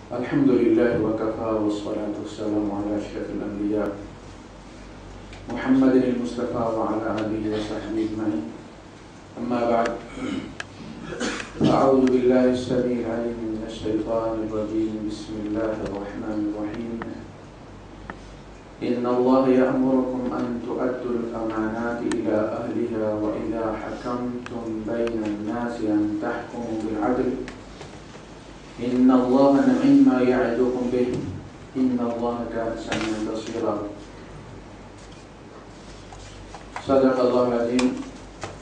الحمد لله وكفى والصلاة والسلام على أشرف الأنبياء محمد المصطفى وعلى آله وصحبه أجمعين. أما بعد، أعوذ بالله السميع العليم من الشيطان الرجيم. بسم الله الرحمن الرحيم. إن الله يأمركم أن تؤدوا الأمانات إلى أهلها وإذا حكمتم بين الناس أن تحكموا بالعدل إن الله نعم ما يعظكم به إن الله كان سميعا بصيرا. صدق الله العظيم.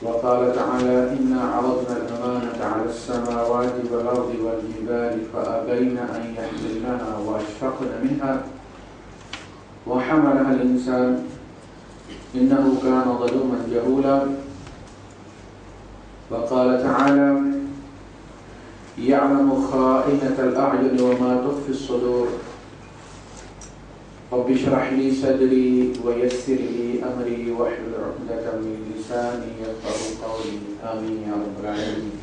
وقال تعالى إنا عرضنا الأمانة على السماوات والأرض والجبال فأبين أن يحملنها وأشفقن منها وحملها الإنسان إنه كان ظلوما جهولا. وقال تعالى يعلم خائنة الأعين وما تخفي الصدور رب اشرح لي صدري ويسر لي أمري واحلل عقدة من لساني يفقهوا قولي آمين يا رب العالمين.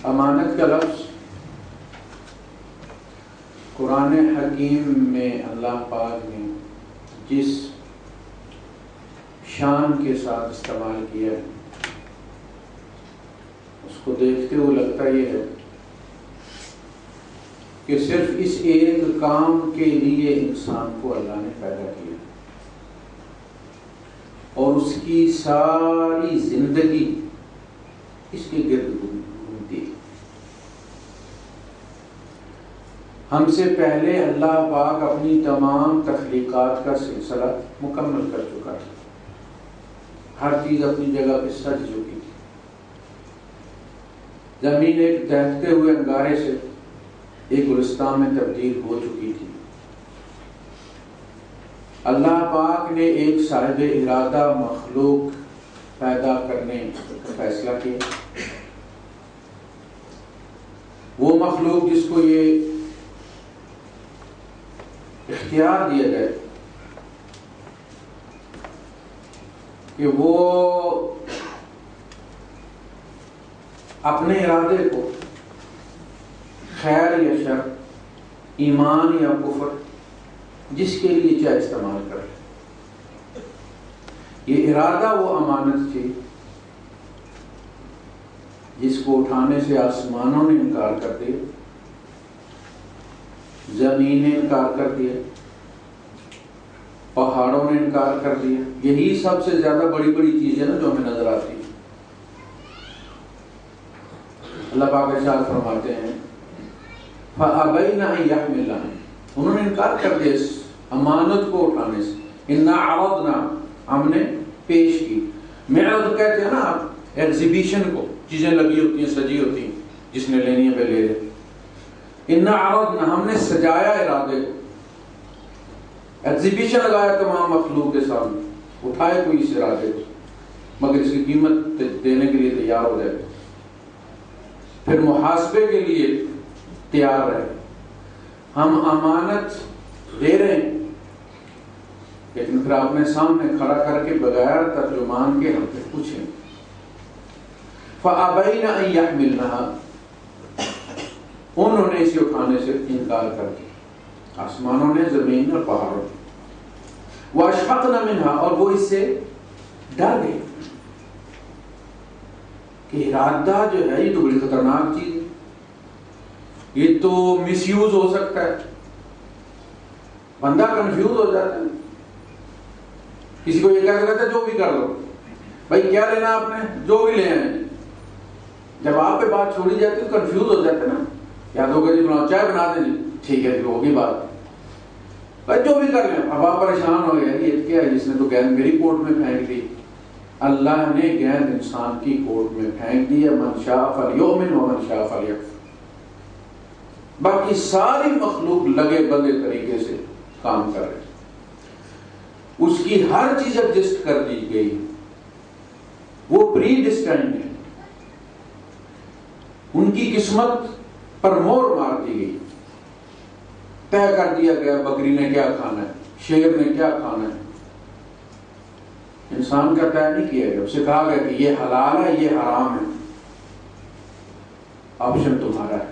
امانت کا لفظ قرآن حکیم میں اللہ پاک نے جس شان کے ساتھ استعمال کیا ہے اس کو دیکھتے ہوئے لگتا یہ ہے کہ صرف اس ایک کام کے لیے انسان کو اللہ نے پیدا کیا اور اس کی ساری زندگی اس کے گرد گھومتی ہے. ہم سے پہلے اللہ پاک اپنی تمام تخلیقات کا سلسلہ مکمل کر چکا تھا. ہر چیز اپنی جگہ پہ سج چکی تھی. زمین ایک دہتے ہوئے انگارے سے ایک گلستان میں تبدیل ہو چکی تھی. اللہ پاک نے ایک صاحب ارادہ مخلوق پیدا کرنے کا فیصلہ کیا. وہ مخلوق جس کو یہ اختیار دیا جائے کہ وہ اپنے ارادے کو خیر یا شر، ایمان یا کفر، جس کے لیے چاہے استعمال کرے. یہ ارادہ وہ امانت تھی جس کو اٹھانے سے آسمانوں نے انکار کر دیا، زمین نے انکار کر دیا، پہاڑوں نے انکار کر دیا. یہی سب سے زیادہ بڑی بڑی چیزیں نا جو ہمیں نظر آتی ہیں. اللہ پاک ارشاد فرماتے ہیں فَأَبَيْنَ أَن يَحْمِلْنَهَا، انہوں نے انکار کر دیا اس امانت کو اٹھانے سے. اِنَّا عَرَضْنَا، ہم نے پیش کی. معرض کہتے ہیں نا آپ ایگزیبیشن کو، چیزیں لگی ہوتی ہیں، سجی ہوتی ہیں، جس نے لینی ہے وہ لے لے. اِنَّا عَرَضْنَا، ہم نے سجایا ارادے کو، ایگزیبیشن لگایا تمام مخلوق کے سامنے، اٹھائے کوئی اس ارادے کو مگر اس کی قیمت دینے کے لیے تیار ہو جائے، پھر محاسبے کے لیے تیار رہے. ہم امانت دے رہے ہیں لیکن پھر اپنے سامنے کھڑا کر کے بغیر ترجمان کے ہم سے پوچھیں. فَأَبَيْنَ أَن يَحْمِلْنَهَا، انہوں نے اسے اٹھانے سے انکار کر دیا، آسمانوں نے، زمین اور پہاڑوں نے. وَأَشْفَقْنَ مِنْهَا، اور وہ اس سے ڈر گئے کہ ارادہ جو ہے یہ تو بڑی خطرناک چیز ہے، یہ تو مس یوز ہو سکتا ہے. بندہ کنفیوز ہو جاتا ہے. کسی کو یہ کہتا ہے جو بھی کر لو بھائی، کیا لینا آپ نے، جو بھی لے آئیں. جب آپ پہ بات چھوڑی جاتی ہے تو کنفیوز ہو جاتے ہیں نا. یا تو کہ چائے بنا دیں جی، ٹھیک ہے ہوگی بات، بھائی جو بھی کر لیں. اب آپ پریشان ہو گئے یہ کیا ہے، جس نے تو گیند میری کورٹ میں پھینک دی. اللہ نے گیند انسان کی کورٹ میں پھینک دی ہے. من شاء فلیؤمن ومن شاء فلیکفر. باقی ساری مخلوق لگے بندے طریقے سے کام کر رہے، اس کی ہر چیز ایڈجسٹ کر دی گئی. وہ پری ڈسٹائنڈ ہے، ان کی قسمت پر مور مار دی گئی. طے کر دیا گیا بکری نے کیا کھانا ہے، شیر نے کیا کھانا ہے. انسان کا طے نہیں کیا گیا، اسے کہا گیا کہ یہ حلال ہے یہ حرام ہے. آپشن تمہارا ہے.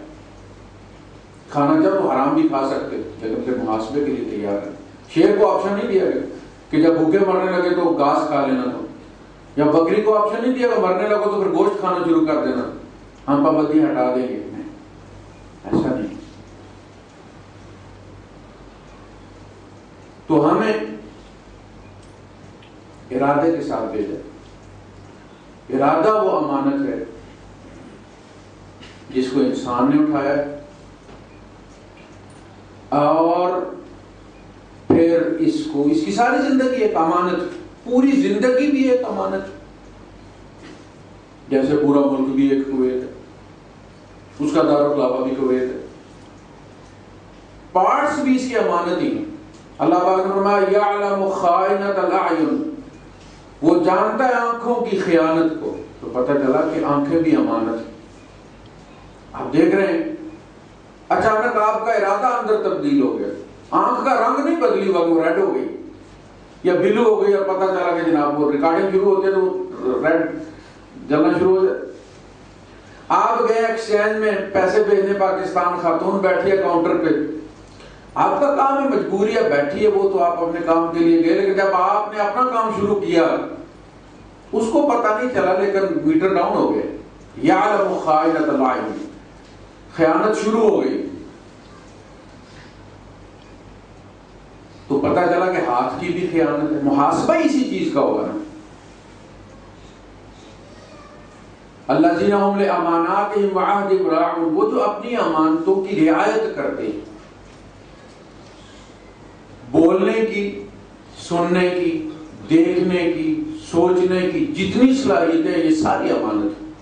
کھانا چاہو تو حرام بھی کھا سکتے لیکن پھر محاسبے کے لیے تیار ہے. شیر کو آپشن نہیں دیا گیا کہ جب بھوکے مرنے لگے تو گھاس کھا لینا تو، یا بکری کو آپشن نہیں دیا کہ مرنے لگو تو پھر گوشت کھانا شروع کر دینا، ہم پابندی ہٹا دیں گے. ایسا نہیں. تو ہمیں ارادے کے ساتھ بھیجا. ارادہ وہ امانت ہے جس کو انسان نے اٹھایا اور پھر اس کی ساری زندگی ایک امانت، پوری زندگی بھی ایک امانت. جیسے پورا ملک بھی ایک کویت ہے، اس کا دارالخلافہ بھی کویت ہے، پارٹس بھی اس کی امانت ہی ہیں. اللہ پاک نے فرمایا یعلم خائنۃ الاعین، وہ جانتا ہے آنکھوں کی خیانت کو. تو پتہ چلا کہ آنکھیں بھی امانت ہیں. آپ دیکھ رہے ہیں اچانک آپ کا ارادہ اندر تبدیل ہو گیا، آنکھ کا رنگ نہیں بدلی ہوا، وہ ریڈ ہو گئی یا بلو ہو گئی، اور پتہ چلا کہ جناب وہ ریکارڈنگ شروع ہوتے تو ریڈ جلنا شروع ہو جائے. آپ گئے ایکسچینج میں پیسے بھیجنے پاکستان، خاتون بیٹھی ہے کاؤنٹر پہ، آپ کا کام ہے، مجبوری ہے، بیٹھی ہے وہ تو آپ اپنے کام کے لیے گئے، لیکن جب آپ نے اپنا کام شروع کیا اس کو پتہ نہیں چلا لیکن میٹر ڈاؤن ہو گئے. یعلم خائنۃ الاعین، خیانت شروع ہو گئی. تو پتہ چلا کہ ہاتھ کی بھی خیانت ہے. محاسبہ اسی چیز کا ہوگا نا. الذین هم لاماناتهم وعهدهم راعون، وہ جو اپنی امانتوں کی رعایت کرتے ہیں. بولنے کی، سننے کی، دیکھنے کی، سوچنے کی جتنی صلاحیتیں یہ ساری امانت ہیں.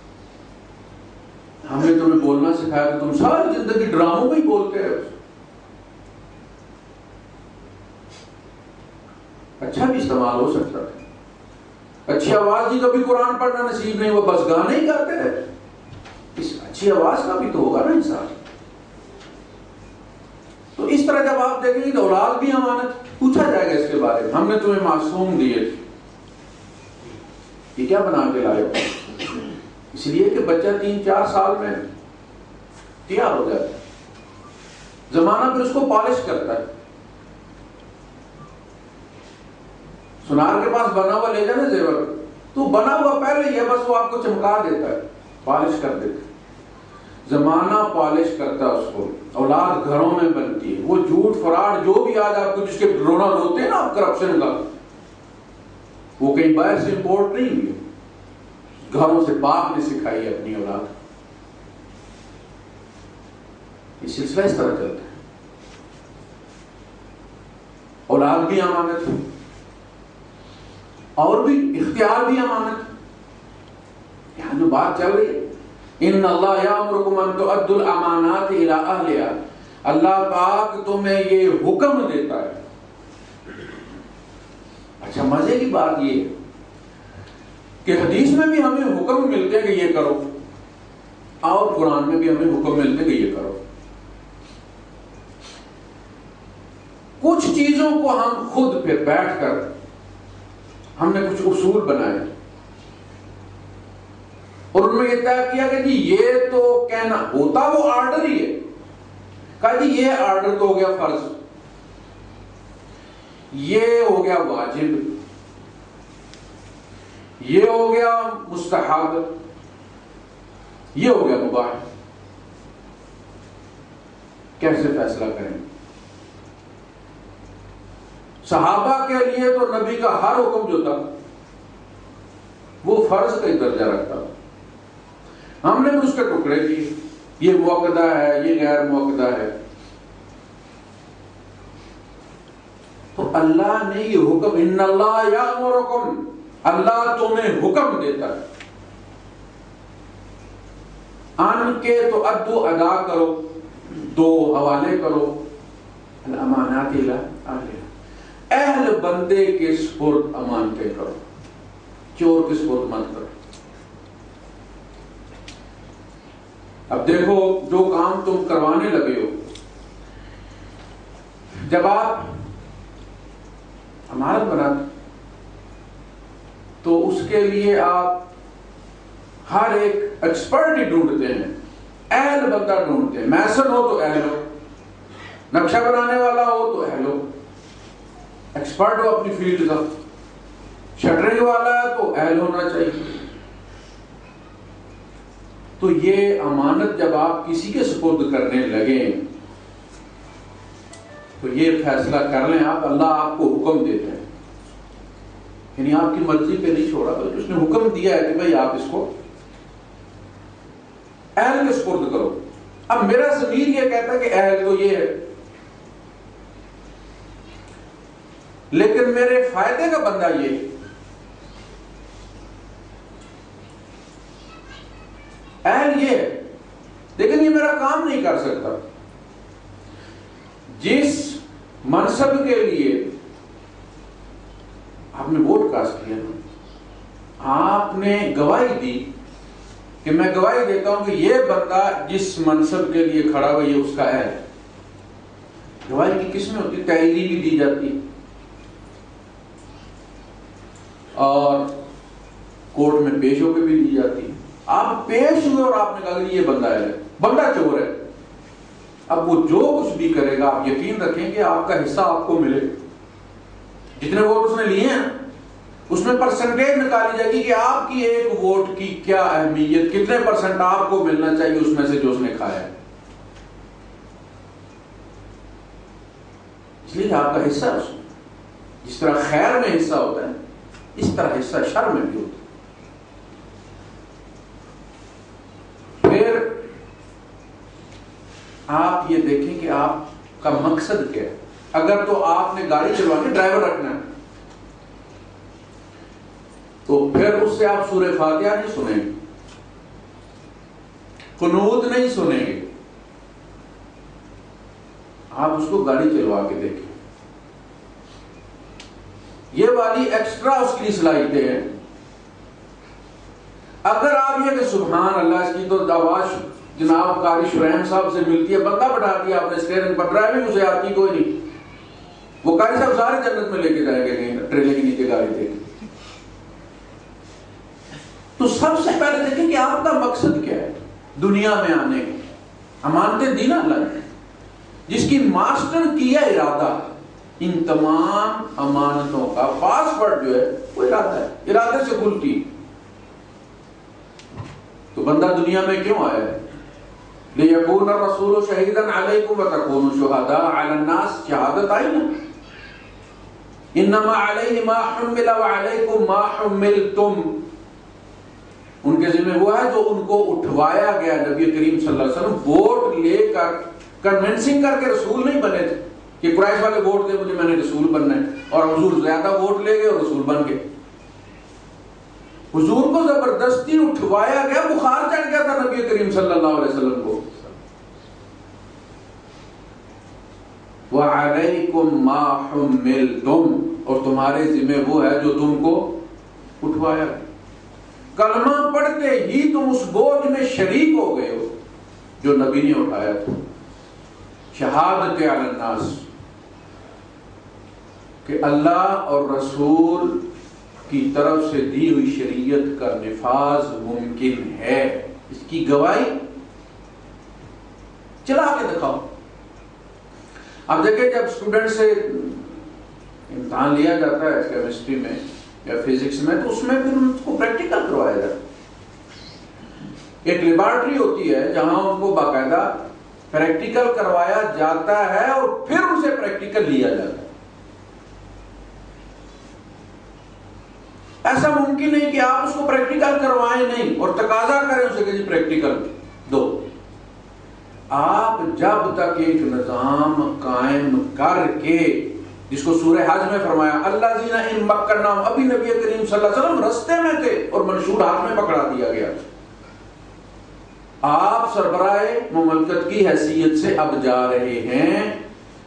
ہم نے تمہیں بولنا سکھایا کہ تم ساری زندگی ڈراموں میں ہی بولتے رہے. اچھا بھی استعمال ہو سکتا ہے. اچھی آواز ہی کبھی قرآن پڑھنا نصیب نہیں، وہ بس گانے ہی گاتے رہے. اس اچھی آواز کا بھی تو ہوگا نا انسان. تو اس طرح جب آپ دیکھیں گے تو اولاد بھی امانت. پوچھا جائے گا اس کے بارے میں، ہم نے تمہیں معصوم دیے تھے، یہ کیا بنا کے لائے ہو؟ اس لیے کہ بچہ 3-4 سال میں تیار ہو جاتا ہے. زمانہ پھر اس کو پالش کرتا ہے. سنار کے پاس بنا ہوا لے جانا زیور، تو بنا ہوا پہلے ہی ہے، بس وہ آپ کو چمکا دیتا ہے، پالش کر دیتا ہے. زمانہ پالش کرتا ہے اس کو. اولاد گھروں میں بنتی ہے. وہ جھوٹ فراڈ جو بھی آج آپ کو جس کے رونا روتے ہیں نا آپ کرپشن کا، وہ کہیں باہر سے امپورٹ نہیں ہوئی، گھروں سے باپ نے سکھائی ہے اپنی اولاد. یہ سلسلہ اس طرح چلتا ہے. اولاد بھی امانت ہے اور بھی اختیار بھی امانت. یہاں جو بات چل رہی ہے ان اللہ یامرکم ان تؤدوا الامانات الی اہلها، اللہ پاک تمہیں یہ حکم دیتا ہے. اچھا مزے کی بات یہ ہے کہ حدیث میں بھی ہمیں حکم ملتے ہیں کہ یہ کرو، اور قرآن میں بھی ہمیں حکم ملتے ہیں کہ یہ کرو. کچھ چیزوں کو ہم خود پھر بیٹھ کر ہم نے کچھ اصول بنائے اور ان میں یہ طے کیا کہ جی یہ تو کہنا ہوتا وہ آرڈر ہی ہے. کہا جی یہ آرڈر تو ہو گیا فرض، یہ ہو گیا واجب، یہ ہو گیا مستحب، یہ ہو گیا مباح. کیسے فیصلہ کریں؟ صحابہ کے لیے تو نبی کا ہر حکم جو تھا وہ فرض کا ہی درجہ رکھتا تھا. ہم نے بھی اس کے ٹکڑے کیے، یہ موقدہ ہے، یہ غیر موقدہ ہے. تو اللہ نے یہ حکم، ان اللہ یامرکم، اللہ تمہیں حکم دیتا ہے ان کے تو ادو ادا کرو، دو حوالے کرو، الامانات الی اہلها، اہل بندے کے سپرد امانتیں کرو، چور کے سپرد مت کرو. اب دیکھو جو کام تم کروانے لگے ہو، جب آپ امانت بناتے تو اس کے لیے آپ ہر ایک ایکسپرٹ ہی ڈھونڈتے ہیں. اہل بندہ ڈھونڈتے ہیں. میسن ہو تو اہل ہو, نقشہ بنانے والا ہو تو اہل ہو, ایکسپرٹ ہو اپنی فیلڈ کا, شٹرنگ والا ہے تو اہل ہونا چاہیے. تو یہ امانت جب آپ کسی کے سپرد کرنے لگیں تو یہ فیصلہ کر لیں آپ, اللہ آپ کو حکم دیتا ہے, یعنی آپ کی مرضی پہ نہیں چھوڑا, بلکہ اس نے حکم دیا ہے کہ بھائی آپ اس کو اہل کے سپرد کرو. اب میرا ضمیر یہ کہتا ہے کہ اہل تو یہ ہے, لیکن میرے فائدے کا بندہ یہ ہے. اہل یہ ہے لیکن یہ میرا کام نہیں کر سکتا. جس منصب کے لیے آپ نے ووٹ کاسٹ کیا, آپ نے گواہی دی کہ میں گواہی دیتا ہوں کہ یہ بندہ جس منصب کے لیے کھڑا ہوا یہ اس کا اہل ہے. گواہی کی قسمیں ہوتی, تحریری بھی دی جاتی اور کورٹ میں پیش ہو کے بھی دی جاتی. آپ پیش ہوئے اور آپ نے کہا کہ یہ بندہ ہے, بندہ چور ہے. اب وہ جو کچھ بھی کرے گا آپ یقین رکھیں کہ آپ کا حصہ آپ کو ملے. جتنے ووٹ اس نے لیے ہیں اس میں پرسنٹیج نکالی جائے گی کہ آپ کی ایک ووٹ کی کیا اہمیت, کتنے پرسنٹ آپ کو ملنا چاہیے اس میں سے جو اس نے کھایا ہے. اس لیے آپ کا حصہ اس میں, جس طرح خیر میں حصہ ہوتا ہے اس طرح حصہ شر میں بھی ہوتا ہے. پھر آپ یہ دیکھیں کہ آپ کا مقصد کیا ہے. اگر تو آپ نے گاڑی چلوانی, ڈرائیور رکھنا ہے, تو پھر اس سے آپ سورہ فاتحہ نہیں سنیں گے, قنوت نہیں سنیں گے. آپ اس کو گاڑی چلوا کے دیکھیں, یہ والی ایکسٹرا اس کی صلاحیتیں ہیں. اگر آپ یہ کہ سبحان اللہ اس کی تو آواز جناب قاری شرائم صاحب سے ملتی ہے, بندہ بٹھا دیا آپ نے اسٹیئرنگ پر, ڈرائیونگ اسے آتی کوئی نہیں, وہ قاری صاحب سارے جنت میں لے کے جائیں گے نہیں ٹریلر کے نیچے گاڑی دے کے. تو سب سے پہلے دیکھیں کہ آپ کا مقصد کیا ہے دنیا میں آنے کا. امانتیں دی نا اللہ نے, جس کی ماسٹر کیا ارادہ, ان تمام امانتوں کا پاسورڈ جو ہے وہ ارادہ ہے, ارادے سے کھلتی. تو بندہ دنیا میں کیوں آیا ہے؟ لِيَكُونَ الرَّسُولُ شَهِيدًا عَلَيْكُمْ وَتَكُونُوا شُهَدَاءَ عَلَى النَّاسِ. شہادت آئی نا, إِنَّمَا عَلَيْهِ مَا حُمِّلَ وَعَلَيْكُمْ مَا حُمِّلْتُمْ. ان کے ذمہ وہ ہے جو ان کو اٹھوایا گیا. نبی کریم صلی اللہ علیہ وسلم ووٹ لے کر کنونسنگ کر کے رسول نہیں بنے تھے کہ قریش والے ووٹ دے مجھے, میں نے رسول بننا ہے, اور حضور زیادہ ووٹ لے گئے اور رسول بن گئے. حضور کو زبردستی اٹھوایا گیا, بخار چڑھ گیا تھا نبی کریم صلی اللہ علیہ وسلم کو. وَعَلَيْكُمْ مَا حُمِّلْتُمْ, اور تمہارے ذمہ وہ ہے جو تم کو اٹھوایا. کلمہ پڑھتے ہی تم اس بوجھ میں شریک ہو گئے ہو جو نبی نے اٹھایا تھا. شہادت علی الناس, کہ اللہ اور رسول کی طرف سے دی ہوئی شریعت کا نفاذ ممکن ہے, اس کی گواہی چلا کے دکھاؤ. اب دیکھیں جب اسٹوڈنٹ سے امتحان لیا جاتا ہے کیمسٹری میں یا فزکس میں, تو اس میں پھر ان کو پریکٹیکل کروایا جاتا ہے. ایک لیبارٹری ہوتی ہے جہاں ان کو باقاعدہ پریکٹیکل کروایا جاتا ہے اور پھر ان سے پریکٹیکل لیا جاتا ہے. ایسا ممکن نہیں کہ آپ اس کو پریکٹیکل کروائیں نہیں اور تقاضا کریں اسے کہ جی پریکٹیکل دو. آپ جب تک ایک نظام قائم کر کے, جس کو سورہ حج میں فرمایا الذین ان مکناہم, ابھی نبی کریم صلی اللہ علیہ وسلم رستے میں تھے اور منشور ہاتھ میں پکڑا دیا گیا. آپ سربراہ مملکت کی حیثیت سے اب جا رہے ہیں,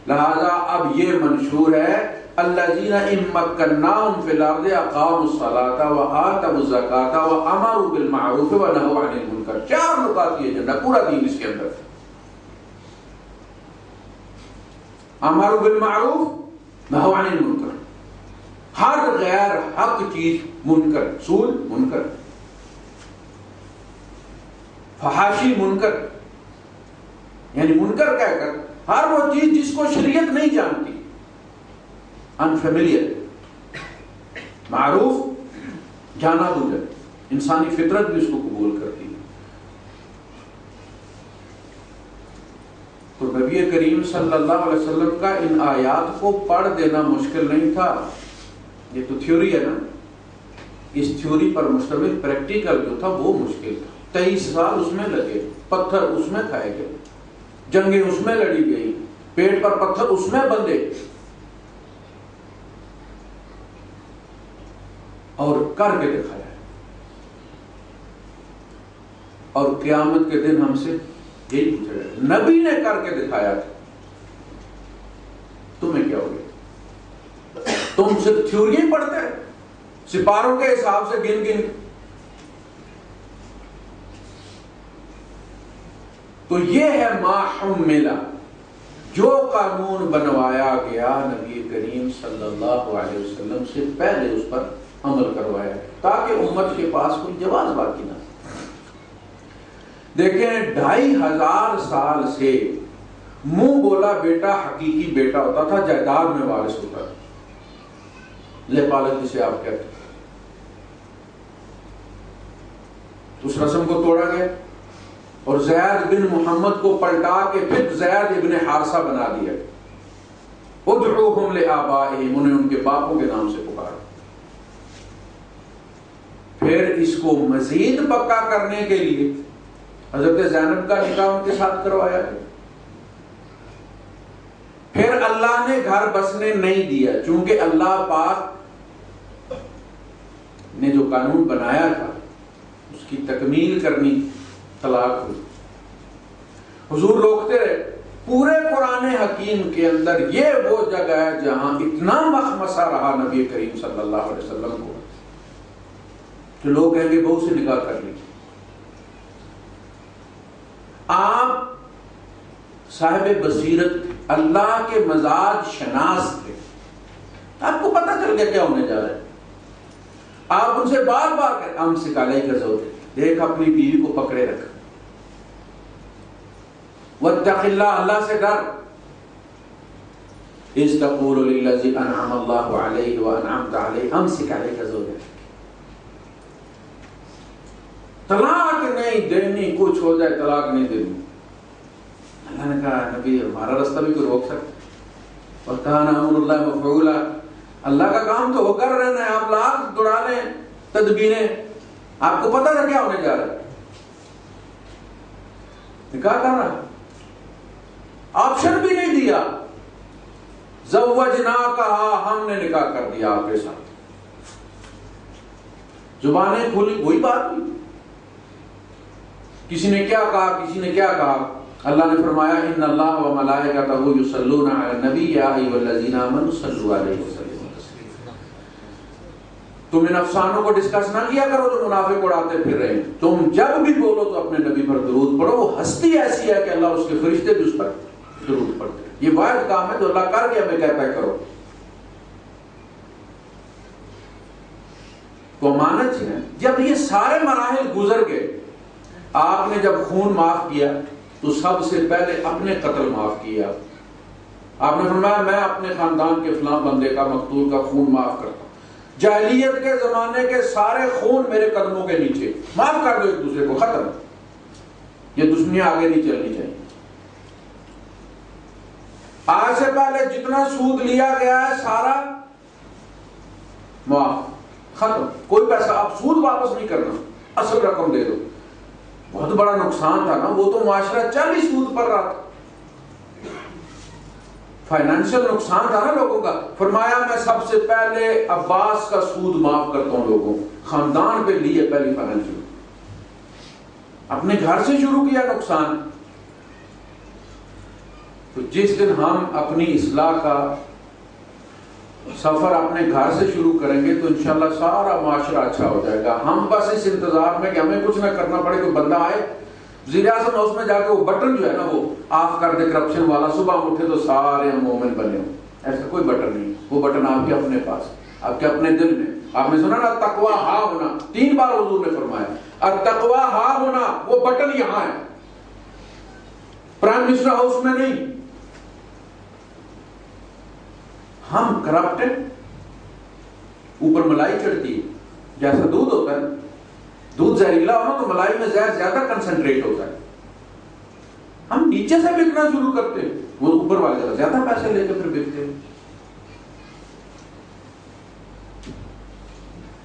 لہذا اب یہ منشور ہے الذین ان مکناہم فی الارض اقاموا الصلاۃ وآتوا الزکاۃ وامروا بالمعروف ونہوا عن المنکر. 4 نکات یہ ایجنڈا, پورا دین اس کے اندر. امروا بالمعروف نہوا عن المنکر, ہر غیر حق چیز منکر, سود منکر, فحاشی منکر, یعنی منکر کہہ کر ہر وہ چیز جس کو شریعت نہیں جانتی، انفیملیئر، معروف جانا بوجھا، انسانی فطرت بھی اس کو قبول کرتی ہے۔ تو نبی کریم صلی اللہ علیہ وسلم کا ان آیات کو پڑھ دینا مشکل نہیں تھا، یہ تو تھیوری ہے نا، اس تھیوری پر مشتمل پریکٹیکل جو تھا وہ مشکل تھا۔ 23 سال اس میں لگے، پتھر اس میں کھائے گئے، جنگیں اس میں لڑی گئی، پیٹ پر پتھر اس میں بندھے، اور کر کے دکھایا، اور قیامت کے دن ہم سے یہی پوچھا گیا، نبی نے کر کے دکھایا تھا، تمہیں کیا ہو گیا؟ تم صرف تھیوری ہی پڑھتے ہیں سپاروں کے حساب سے گن گن۔ تو یہ ہے ما حمل، جو قانون بنوایا گیا نبی کریم صلی اللہ علیہ وسلم سے پہلے اس پر عمل کروایا، تاکہ امت کے پاس کوئی جواز باقی نہ۔ دیکھیں 2500 سال سے منہ بولا بیٹا حقیقی بیٹا ہوتا تھا، جائیداد میں وارث ہوتا تھا، لے پالک جسے آپ کہتے ہیں، اس رسم کو توڑا گیا اور زید بن محمد کو پلٹا کے پھر زید ابن حارثہ بنا دیا، ادعوہم لآبائہم، انہیں ان کے باپوں کے نام سے پکارا۔ پھر اس کو مزید پکا کرنے کے لیے حضرت زینب کا نکاح ان کے ساتھ کروایا گیا۔ پھر اللہ نے گھر بسنے نہیں دیا، چونکہ اللہ پاک نے جو قانون بنایا تھا اس کی تکمیل کرنی، طلاق ہوئی۔ حضور روکتے رہے، پورے قرآن حکیم کے اندر یہ وہ جگہ ہے جہاں اتنا مخمصہ رہا نبی کریم صلی اللہ علیہ وسلم کو کہ لوگ کہیں گے بہو سے نکاح کر لی۔ آپ صاحب بصیرت، اللہ کے مزاج شناس تھے، آپ کو پتہ چل گیا کیا ہونے جا رہا ہے۔ آپ ان سے بار بار کہتے ہم سکالائی کا زور ہے، دیکھ اپنی بیوی کو پکڑے رکھ، واتق اللہ، اللہ سے ڈر، اذ تقول للذی انعم اللہ علیہ وانعمت علیہ، ہم سکالائی کا زور ہے۔ طلاق نہیں دینی، کچھ ہو جائے طلاق نہیں دینی۔ اللہ نے کہا نبی ہمارا رستہ بھی کوئی روک سکتا؟ وَكَانَ أَمْرُ اللَّهِ مَفْعُولًا، اللہ کا کام تو وہ کر رہے ہیں، آپ لاکھ دوڑا لیں تدبیریں، آپ کو پتہ تھا کیا ہونے جا رہا ہے، نکاح کر رہا ہے، آپشن بھی نہیں دیا، زوجناکہا، ہم نے نکاح کر دیا آپ کے ساتھ، زبانیں کھلی، وہی بات ہوئی۔ کسی نے کیا کہا، کسی نے کیا کہا، اللہ نے فرمایا ان اللہ و ملائکتہ یصلون علی النبی یا ایھا الذین آمنوا صلوا علیہ وسلم۔ تم ان افسانوں کو ڈسکس نہ کیا کرو جو منافق اڑاتے پھر رہے ہیں، تم جب بھی بولو تو اپنے نبی پر درود پڑھو، وہ ہستی ایسی ہے کہ اللہ اس کے فرشتے بھی اس پر درود پڑھتے ہیں، یہ واحد کام ہے جو اللہ کر کے ہمیں کہتا ہے کرو۔ تو امانت ہے، جب یہ سارے مراحل گزر گئے، آپ نے جب خون معاف کیا تو سب سے پہلے اپنے قتل معاف کیا۔ آپ نے فرمایا میں اپنے خاندان کے فلاں بندے کا، مقتول کا خون معاف کرتا ہوں، جاہلیت کے زمانے کے سارے خون میرے قدموں کے نیچے، معاف کر دو ایک دوسرے کو، ختم، یہ دشمنیاں آگے نہیں چلنی چاہیے۔ آج سے پہلے جتنا سود لیا گیا ہے سارا معاف، ختم، کوئی پیسہ، آپ سود واپس نہیں کرنا، اصل رقم دے دو۔ بہت بڑا نقصان تھا نا، وہ تو معاشرہ چل ہی سود پر رہا تھا، فائنینشل نقصان تھا نا لوگوں کا۔ فرمایا میں سب سے پہلے عباس کا سود معاف کرتا ہوں لوگوں، خاندان پہ لیے پہلی فائنینشل، اپنے گھر سے شروع کیا نقصان۔ تو جس دن ہم اپنی اصلاح کا سفر اپنے گھر سے شروع کریں گے تو انشاءاللہ سارا معاشرہ اچھا ہو جائے گا۔ ہم بس اس انتظار میں کہ ہمیں کچھ نہ کرنا پڑے، کوئی بندہ آئے وزیر اعظم ہاؤس میں جا کے وہ بٹن جو ہے نا وہ آف کر دے کرپشن والا، صبح اٹھے تو سارے ہم مومن بنے ہوں، ایسا کوئی بٹن نہیں، وہ بٹن آپ کے اپنے پاس، آپ کے اپنے دل میں۔ آپ نے سنا نا تقوی ہاں ہونا، 3 بار حضور نے فرمایا التقوی ہاں ہونا، وہ بٹن یہاں ہے۔ پرائم منسٹر ہاؤس میں نہیں. ہم کرپٹڈ، اوپر ملائی چڑھتی ہے. جیسا دودھ ہوتا ہے، دودھ زہریلا ہونا تو ملائی میں زہر زیادہ کنسنٹریٹ ہوتا ہے. ہم نیچے سے بکنا شروع کرتے ہیں، وہ اوپر والے زیادہ پیسے لے کے پھر بکتے ہیں.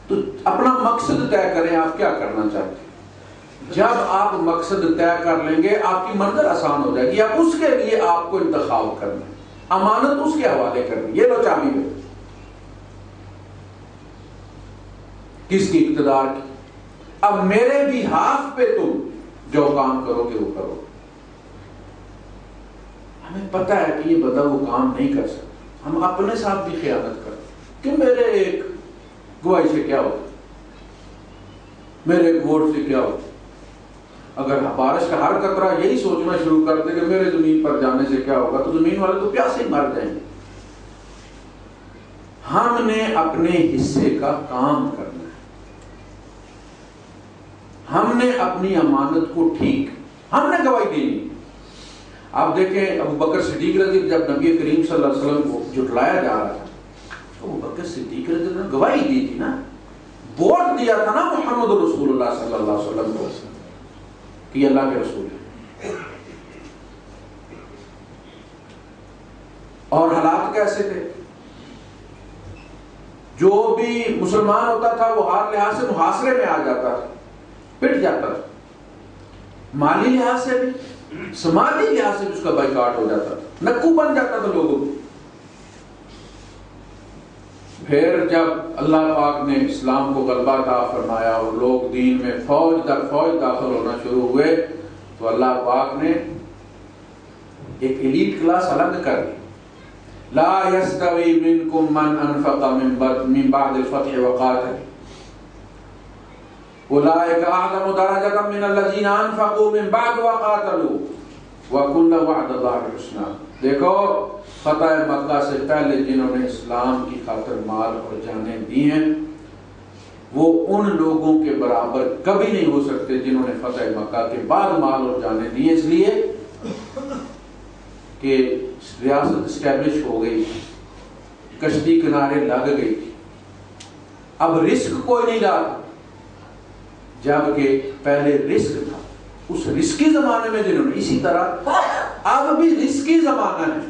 تو اپنا مقصد طے کریں، آپ کیا کرنا چاہتے ہیں. جب آپ مقصد طے کر لیں گے آپ کی منزل آسان ہو جائے گی. اب اس کے لیے آپ کو انتخاب کرنا ہے، امانت اس کے حوالے کرنی. یہ لو چابی میں کس کی؟ اقتدار کی. اب میرے بھی ہاتھ پہ تم جو کام کرو گے وہ کرو. ہمیں پتہ ہے کہ یہ بندہ وہ کام نہیں کر سکتا. ہم اپنے ساتھ بھی خیانت کرتے کہ میرے ایک گواہی سے کیا ہوتا، میرے ایک ووٹ سے کیا ہوتا. اگر بارش کا ہر قطرہ یہی سوچنا شروع کر دے کہ میرے زمین پر جانے سے کیا ہوگا تو زمین والے تو پیاسے ہی مر جائیں گے. ہم نے اپنے حصے کا کام کرنا ہے. ہم نے اپنی امانت کو ٹھیک، ہم نے گواہی دینی. آپ دیکھیں ابو بکر صدیق رضی، جب نبی کریم صلی اللہ علیہ وسلم کو جھٹلایا جا رہا تھا تو ابو بکر صدیق رضی نے گواہی دی تھی نا، ووٹ دیا تھا نا محمد رسول اللہ صلی اللہ علیہ وسلم کو کہ اللہ کے رسول ہے. اور حالات کیسے تھے؟ جو بھی مسلمان ہوتا تھا وہ ہر لحاظ سے محاصرے میں آ جاتا تھا، پٹ جاتا تھا. مالی لحاظ سے بھی، سماجی لحاظ سے بھی اس کا بائیکاٹ ہو جاتا تھا، نکو بن جاتا تھا لوگوں کو. پھر جب اللہ پاک نے اسلام کو غلبہ عطا فرمایا اور لوگ دین میں فوج در فوج داخل ہونا شروع ہوئے تو اللہ پاک نے ایک ایلیٹ کلاس الگ کر دی. لا يستوي منكم من انفق من بعد الفتح وقاتل اولئك اعظم درجة من الذين انفقوا من بعد وقاتلوا وكلا وعد الله الحسنى. دیکھو فتح مکہ سے پہلے جنہوں نے اسلام کی خاطر مال اور جانیں دی ہیں وہ ان لوگوں کے برابر کبھی نہیں ہو سکتے جنہوں نے فتح مکہ کے بعد مال اور جانیں دی. اس لیے کہ ریاست اسٹیبلش ہو گئی، کشتی کنارے لگ گئی تھی، اب رسک کوئی نہیں رہا جبکہ پہلے رسک تھا. اس رسکی زمانے میں جنہوں نے، اسی طرح اب بھی رسکی زمانہ ہے.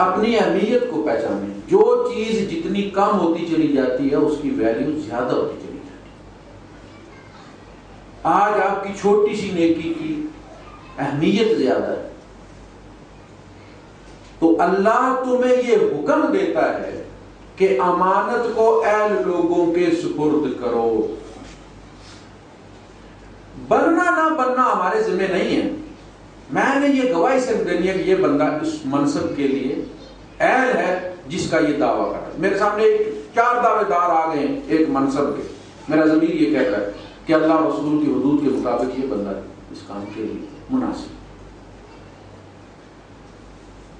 اپنی اہمیت کو پہچانے. جو چیز جتنی کم ہوتی چلی جاتی ہے اس کی ویلیو زیادہ ہوتی چلی جاتی ہے. آج آپ کی چھوٹی سی نیکی کی اہمیت زیادہ ہے تو اللہ تمہیں یہ حکم دیتا ہے کہ امانت کو اہل لوگوں کے سپرد کرو. بننا نہ بننا ہمارے ذمہ نہیں ہے. میں نے یہ گواہی صرف دینی ہے کہ یہ بندہ اس منصب کے لیے اہل ہے جس کا یہ دعویٰ کر رہا ہے. میرے سامنے 4 دعوے دار آ گئے ہیں ایک منصب کے. میرا ضمیر یہ کہتا ہے کہ اللہ رسول کی حدود کے مطابق یہ بندہ اس کام کے لیے مناسب.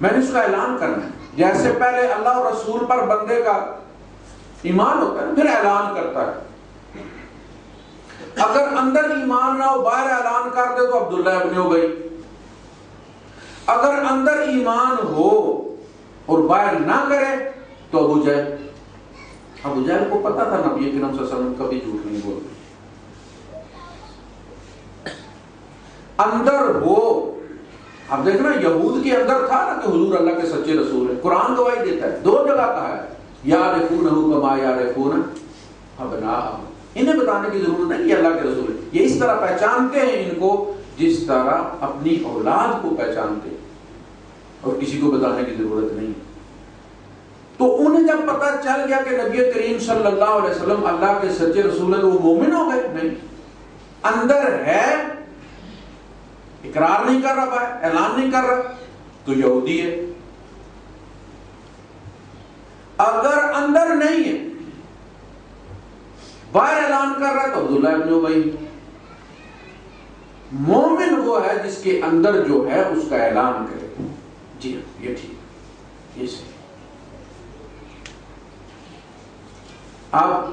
میں نے اس کا اعلان کرنا ہے. جیسے پہلے اللہ اور رسول پر بندے کا ایمان ہوتا ہے پھر اعلان کرتا ہے. اگر اندر ایمان نہ ہو باہر اعلان کر دے تو عبداللہ ابن ابی. اگر اندر ایمان ہو اور باہر نہ کرے تو ابو جہل. ابو جہل کو پتا تھا نبی کریم صلی اللہ علیہ وسلم کبھی جھوٹ نہیں بولتے. اندر ہو. اب دیکھنا یہود کے اندر تھا نا کہ حضور اللہ کے سچے رسول ہیں. قرآن گواہی دیتا ہے 2 جگہ کہا ہے یعرفونہ کما یعرفون ابناءہم. انہیں بتانے کی ضرورت نہیں کہ اللہ کے رسول ہیں. یہ اس طرح پہچانتے ہیں ان کو جس طرح اپنی اولاد کو پہچانتے ہیں اور کسی کو بتانے کی ضرورت نہیں. تو انہیں جب پتہ چل گیا کہ نبی کریم صلی اللہ علیہ وسلم اللہ کے سچے رسول ہیں تو وہ مومن ہو گئے. نہیں, اندر ہے اقرار نہیں کر رہا ہے, اعلان نہیں کر رہا تو یہودی ہے. اگر اندر نہیں ہے باہر اعلان کر رہا ہے تو عبداللہ ابن ابی. مومن وہ ہے جس کے اندر جو ہے اس کا اعلان کرے جی یہ ٹھیک, یہ صحیح. اب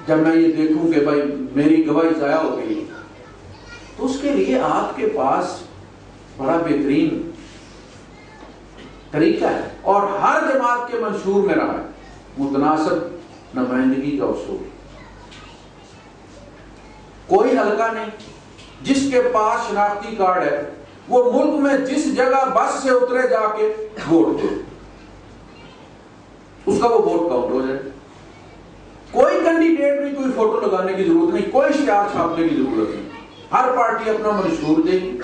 جب میں یہ دیکھوں کہ بھائی میری گواہی ضائع ہو گئی تو اس کے لیے آپ کے پاس بڑا بہترین طریقہ ہے اور ہر جماعت کے منشور میں رہا ہے متناسب نمائندگی کا اصول. کوئی حلقہ نہیں جس کے پاس شناختی کارڈ ہے وہ ملک میں جس جگہ بس سے اترے جا کے ووٹ دے, اس کا وہ ووٹ کاؤنٹ ہو جائے. کوئی کینڈیڈیٹ نہیں, کوئی فوٹو لگانے کی ضرورت نہیں, کوئی اشتہار چھاپنے کی ضرورت نہیں. ہر پارٹی اپنا منشور دے گی,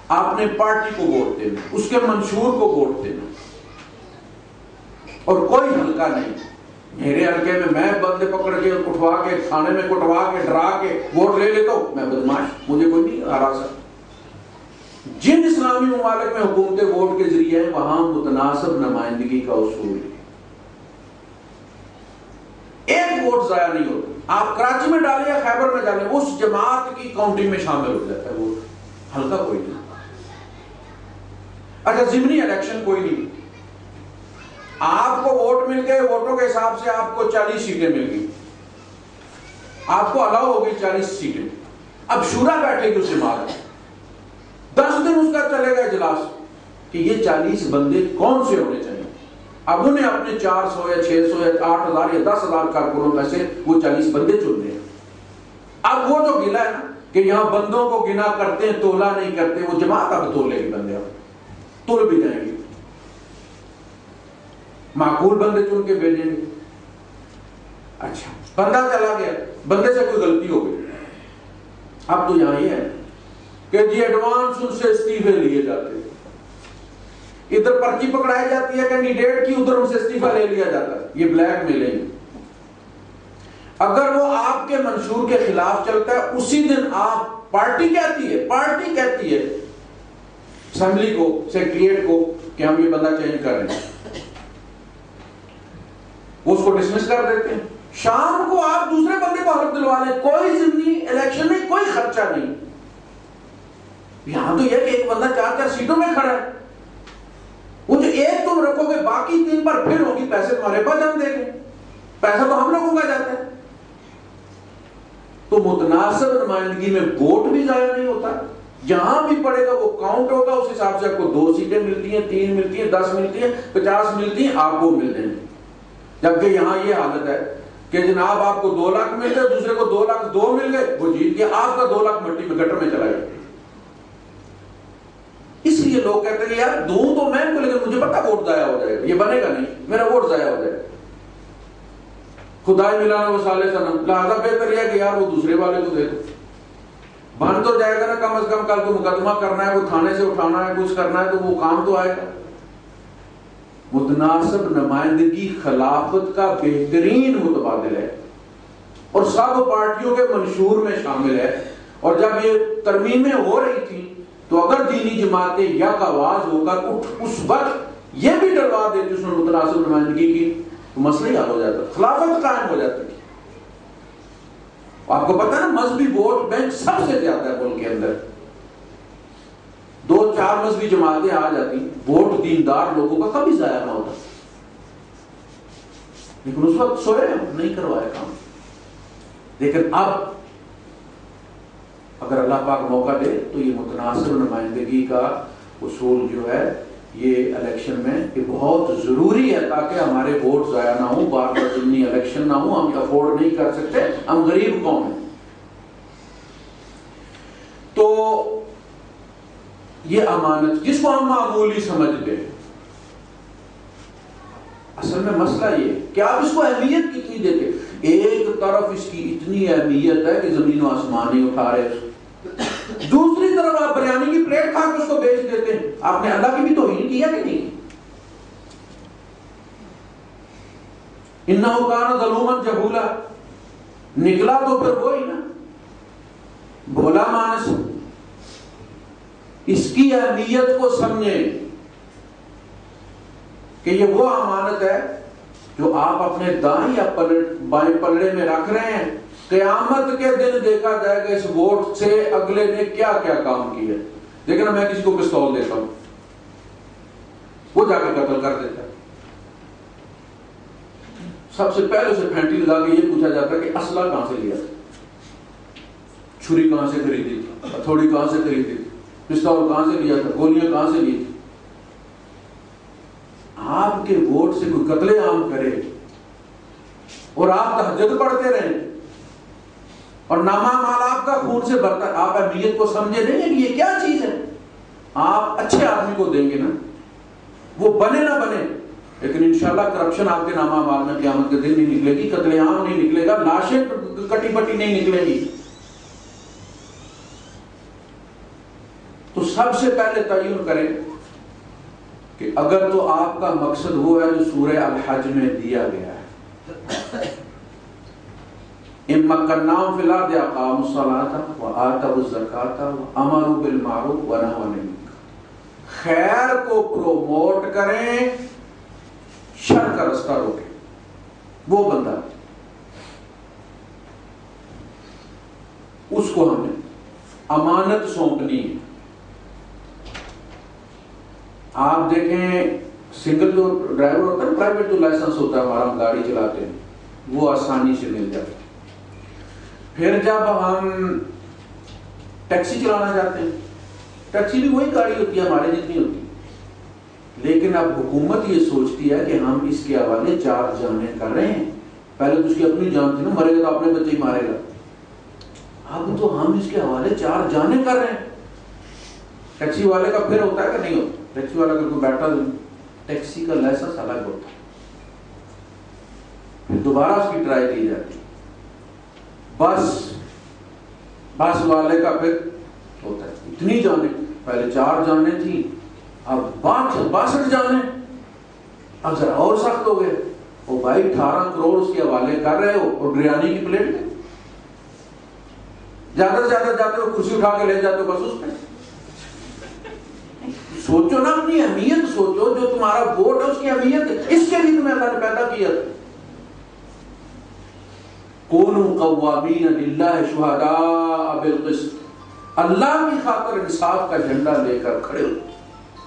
آپ نے پارٹی کو ووٹ دینا, اس کے منشور کو ووٹ دینا, اور کوئی حلقہ نہیں. میرے حلقے میں بندے پکڑ کے اٹھوا کے تھانے میں کٹوا کے ڈرا کے ووٹ لے لیتا ہوں, میں بدماش, مجھے کوئی نہیں ہرا سکتا. جن اسلامی ممالک میں حکومتیں ووٹ کے ذریعے ہیں وہاں متناسب نمائندگی کا اصول ہے. ایک ووٹ ضائع نہیں ہوتا. آپ کراچی میں ڈالیں یا خیبر میں ڈالیں, اس جماعت کی کاؤنٹنگ میں شامل ہو جاتا ہے ووٹ. حلقہ کوئی نہیں. اچھا, ضمنی الیکشن کوئی نہیں. آپ کو ووٹ مل گئے, ووٹوں کے حساب سے آپ کو 40 سیٹیں مل گئی, آپ کو الاؤ ہو گئی 40 سیٹیں. اب شورا بیٹھے گی اس جماعت میں, 10 دن اس کا چلے گا اجلاس کہ یہ 40 بندے کون سے ہونے چاہیے. اب انہیں اپنے 400 یا 600 یا 8000 یا 10,000 کارکنوں میں سے وہ 40 بندے چننے ہیں. اب وہ جو گلا ہے نا کہ یہاں بندوں کو گنا کرتے ہیں, تولا نہیں کرتے, وہ جماعت اب تولے گی بندے, اب تول بھی جائیں گے, معقول بندے چن کے بھیجیں گے. اچھا, بندہ چلا گیا, بندے سے کوئی غلطی ہو گئی. اب تو یہاں یہ ہے کہ جی ایڈوانس ان سے استعفے لیے جاتے ہیں, ادھر پرچی پکڑائی جاتی ہے کینڈیڈیٹ کی, ادھر ان سے استعفا لے لیا جاتا ہے. یہ بلیک میلنگ. اگر وہ آپ کے منشور کے خلاف چلتا ہے, اسی دن آپ پارٹی کہتی ہے اسمبلی کو, سیکریٹریٹ کو کہ ہم یہ بندہ چینج کر رہے ہیں, وہ اس کو ڈسمس کر دیتے ہیں. شام کو آپ دوسرے بندے کو حلف دلوا لیں, کوئی ضمنی الیکشن نہیں, کوئی خرچہ نہیں. یہاں تو یہ کہ ایک بندہ 4 سیٹوں میں کھڑا ہے, وہ جو ایک تم رکھو گے باقی 3 پر پھر ہوگی, پیسے تمہارے پاس ہم دیں گے, پیسہ تو ہم لوگوں کا جاتا ہے. تو متناسب نمائندگی میں ووٹ بھی ضائع نہیں ہوتا, جہاں بھی پڑے گا وہ کاؤنٹ ہوگا, اس حساب سے آپ کو 2 سیٹیں ملتی ہیں, 3 ملتی ہیں, 10 ملتی ہیں, 50 ملتی ہیں, آپ کو مل جائیں گے. جبکہ یہاں یہ حالت ہے کہ جناب آپ کو 2 لاکھ مل گئے, دوسرے کو 2 لاکھ 2 مل گئے, وہ جیت گیا, آپ کا 2 لاکھ مٹی میں گٹر میں چلا گیا. اس لیے لوگ کہتے ہیں یار دوں تو میں کو, لیکن مجھے پتا ووٹ ضائع ہو جائے گا, یہ بنے گا نہیں, میرا ووٹ ضائع ہو جائے گا. خدائی ملانا وہ سالے سنم, لہذا بہتر یہ کہ یار وہ دوسرے والے کو دے دو, بن تو جائے گا نا. کم از کم کل کو مقدمہ کرنا ہے, وہ تھانے سے اٹھانا ہے, کچھ کرنا ہے, تو وہ کام تو آئے گا. متناسب نمائندگی خلافت کا بہترین متبادل ہے اور سب پارٹیوں کے منشور میں شامل ہے. اور جب یہ ترمیمیں ہو رہی تھیں تو اگر دینی جماعتیں یک آواز ہو کر اس وقت یہ بھی ڈروا دیتی اس میں متناسب نمائندگی کی, تو مسئلہ ہی حل ہو جاتا, خلافت قائم ہو جاتی. آپ کو پتا ہے نا مذہبی ووٹ بینک سب سے زیادہ ہے ملک کے اندر. 2-4 مذہبی جماعتیں آ جاتی, ووٹ دیندار لوگوں کا کبھی ضائع نہ ہوتا. لیکن اس وقت سوئے ہم نہیں کروایا کام. لیکن اب اگر اللہ پاک موقع دے تو یہ متناسب نمائندگی کا اصول جو ہے یہ الیکشن میں یہ بہت ضروری ہے, تاکہ ہمارے ووٹ ضائع نہ ہوں, بار بار ضمنی الیکشن نہ ہوں. ہم افورڈ نہیں کر سکتے, ہم غریب قوم ہیں. تو یہ امانت جس کو ہم معمولی سمجھتے ہیں, اصل میں مسئلہ یہ کہ آپ اس کو اہمیت کتنی دیتے. ایک طرف اس کی اتنی اہمیت ہے کہ زمین و آسمان ہی اٹھا رہے, دوسری طرف آپ بریانی کی پلیٹ کھا کے اس کو بیچ دیتے ہیں. آپ نے اللہ کی بھی توہین کیا کہ نہیں؟ انہ کان ظلوما جہولا, نکلا تو پھر وہی نا بھولا مانس. اس کی اہمیت کو سمجھیں کہ یہ وہ امانت ہے جو آپ اپنے دائیں یا بائیں پلڑے میں رکھ رہے ہیں. قیامت کے دن دیکھا جائے گا اس ووٹ سے اگلے نے کیا کیا کام کیا. لیکن میں کسی کو پستول دیتا ہوں, وہ جا کے قتل کر دیتا ہے. سب سے پہلے اسے پھینٹی لگا کے یہ پوچھا جاتا ہے کہ اسلحہ کہاں سے لیا, چھری کہاں سے خریدی تھی, ہتھوڑی کہاں سے خریدی تھی, پستول کہاں سے لیا تھا, گولیاں کہاں سے لی تھی. آپ کے ووٹ سے کوئی قتل عام کرے اور آپ تہجد پڑھتے رہیں اور نامہ مال آپ کا خون سے بھرتا ہے, آپ اہمیت کو سمجھے نہیں ہیں کہ یہ کیا چیز ہے. آپ اچھے آدمی کو دیں گے نا, وہ بنے نہ بنے, لیکن انشاءاللہ کرپشن آپ کے نامہ مال میں قیامت کے دن نہیں نکلے گی, قتل عام نہیں نکلے گا, لاشیں کٹی پٹی نہیں نکلے گی. تو سب سے پہلے تعین کریں کہ اگر تو آپ کا مقصد وہ ہے جو سورہ الحج میں دیا گیا ہے, ان مکناہم فی الارض اقاموا الصلاۃ وآتوا الزکاۃ وامروا بالمعروف ونہوا عن المنکر, خیر کو پروموٹ کریں, شر کا رستہ روکیں. وہ بندہ, اس کو ہمیں امانت سونپنی ہے. آپ دیکھیں سنگل جو ڈرائیور ہوتا ہے, پرائیویٹ جو لائسنس ہوتا ہے ہمارا, ہم گاڑی چلاتے ہیں, وہ آسانی سے مل جاتا ہے. پھر جب ہم ٹیکسی چلانا چاہتے ہیں, ٹیکسی بھی وہی گاڑی ہوتی ہے ہمارے جتنی ہوتی ہے, لیکن اب حکومت یہ سوچتی ہے کہ ہم اس کے حوالے 4 جانیں کر رہے ہیں. پہلے تو اس کی اپنی جان تھی نا, مرے گا تو اپنے بچے ہی مارے گا. اب تو ہم اس کے حوالے 4 جانیں کر رہے ہیں. ٹیکسی والے کا پھر ہوتا ہے کہ نہیں ہوتا, ٹیکسی والا اگر کوئی بیٹھا, ٹیکسی کا لائسنس الگ ہوتا ہے, پھر دوبارہ اس کی ٹرائی کی جاتی. بس والے کا پھر ہوتا ہے اتنی جانیں, پہلے 4 جانیں تھی, اب 62 جانیں. اب ذرا اور سخت ہو گئے, وہ بھائی 18 کروڑ اس کے حوالے کر رہے ہو اور بریانی کی پلیٹ میں زیادہ سے زیادہ جاتے ہو, کرسی اٹھا کے لے جاتے ہو بس اس پہ. سوچو نا, اپنی اہمیت سوچو, جو تمہارا ووٹ ہے اس کی اہمیت ہے, اس کے لیے تمہیں اللہ نے پیدا کیا تھا. کونوا قوامین للہ شہداء بالقسط, اللہ کی خاطر انصاف کا جھنڈا لے کر کھڑے ہو.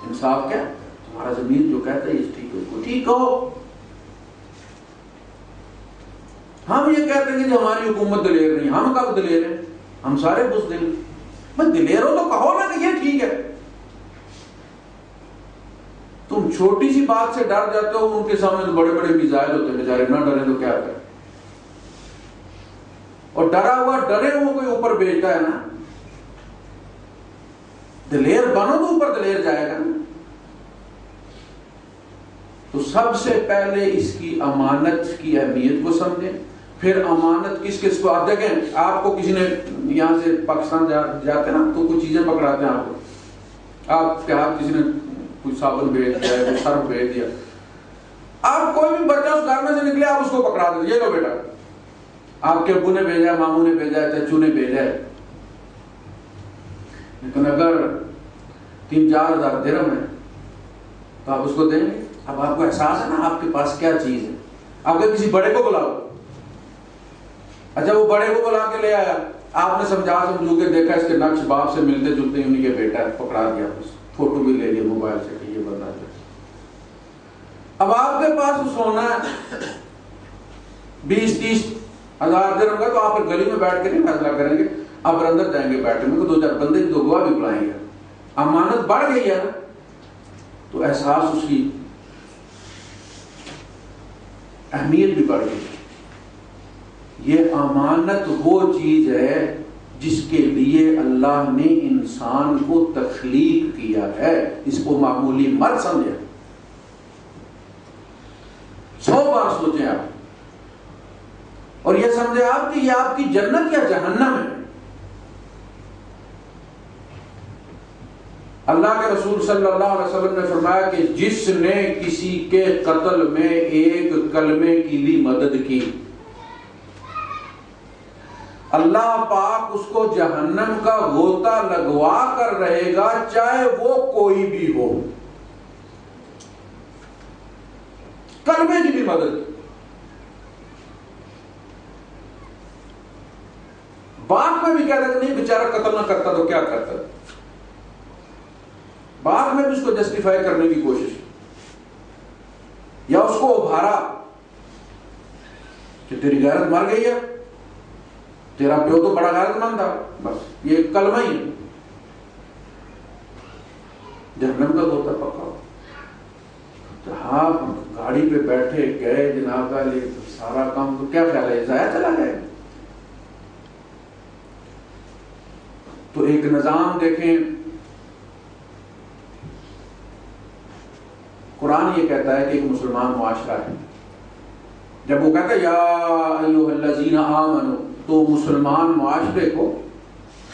انصاف کیا؟ تمہارا ضمیر جو کہتا ہے یہ ٹھیک ہے, اس کو ٹھیک کہو. ہم یہ کہتے ہیں کہ ہماری حکومت دلیر نہیں, ہم کب دلیر ہیں, ہم سارے بزدل. بس دلیر ہو تو کہو نا کہ یہ ٹھیک ہے. تم چھوٹی سی بات سے ڈر جاتے ہو, ان کے سامنے تو بڑے بڑے میزائل ہوتے ہیں, بیچارے نہ ڈرے تو کیا کریں. اور ڈرا ہوا ڈرے ہوا کوئی اوپر بھیجتا ہے نا, دلیر بنو تو اوپر دلیر جائے گا. تو سب سے پہلے اس کی امانت کی اہمیت کو سمجھیں. پھر امانت کس کس کو, آپ دیکھیں آپ کو کسی نے یہاں سے پاکستان جاتے نا تو کچھ چیزیں پکڑاتے ہیں آپ کو, آپ کے ہاتھ کسی نے کوئی صابن بھیج دیا, کوئی سرف بھیج دیا, آپ کوئی بھی بچہ اس گھر میں سے نکلے آپ اس کو پکڑا دیں, یہ لو بیٹا, آپ کے ابو نے بھیجا ہے, ماموں نے بھیجا ہے, چچو نے بھیجا ہے. لیکن اگر 3-4 ہزار درہم ہے تو آپ اس کو دیں گے. اب آپ کو احساس ہے نا آپ کے پاس کیا چیز ہے. آپ کے کسی بڑے کو بلاؤ, اچھا وہ بڑے کو بلا کے لے آیا, آپ نے سمجھا سمجھو کے دیکھا اس کے نقش باپ سے ملتے جلتے انہیں کے بیٹا ہے, پکڑا دیا, فوٹو بھی لے لیا موبائل سے کہ یہ بندہ ہے. اب آپ کے پاس سونا ہے 20-30 ہزار درہم کا, تو آپ گلی میں بیٹھ کے نہیں فیصلہ کریں گے, آپ اندر جائیں گے بیٹھنے میں, 2-4 بندے 2 گواہ بھی بلائیں گے. امانت بڑھ گئی ہے نا, تو احساس اس کی اہمیت بھی بڑھ گئی. یہ امانت وہ چیز ہے جس کے لیے اللہ نے انسان کو تخلیق کیا ہے, اس کو معمولی مت سمجھیں. 100 بار سوچیں آپ, اور یہ سمجھیں آپ کہ یہ آپ کی جنت یا جہنم ہے. اللہ کے رسول صلی اللہ علیہ وسلم نے فرمایا کہ جس نے کسی کے قتل میں ایک کلمے کی بھی مدد کی, اللہ پاک اس کو جہنم کا غوطہ لگوا کر رہے گا, چاہے وہ کوئی بھی ہو. کلمے کی بھی مدد. بعد میں بھی کہہ رہے کہ نہیں بیچارہ قتل نہ کرتا تو کیا کرتا, بعد میں بھی اس کو جسٹیفائی کرنے کی کوشش, یا اس کو ابھارا کہ تیری غیرت مر گئی ہے, تیرا پیو تو بڑا غیرت مند تھا، بس یہ کلمہ ہی ہے، جہنم کا ہوتا پکا۔ تو ہاں گاڑی پہ بیٹھے گئے جناب علی، سارا کام تو کیا خیال ہے ضائع چلا گئے؟ تو ایک نظام دیکھیں، قرآن یہ کہتا ہے کہ ایک مسلمان معاشرہ ہے، جب وہ کہتا ہے یا ایھا الذین آمنوا تو مسلمان معاشرے کو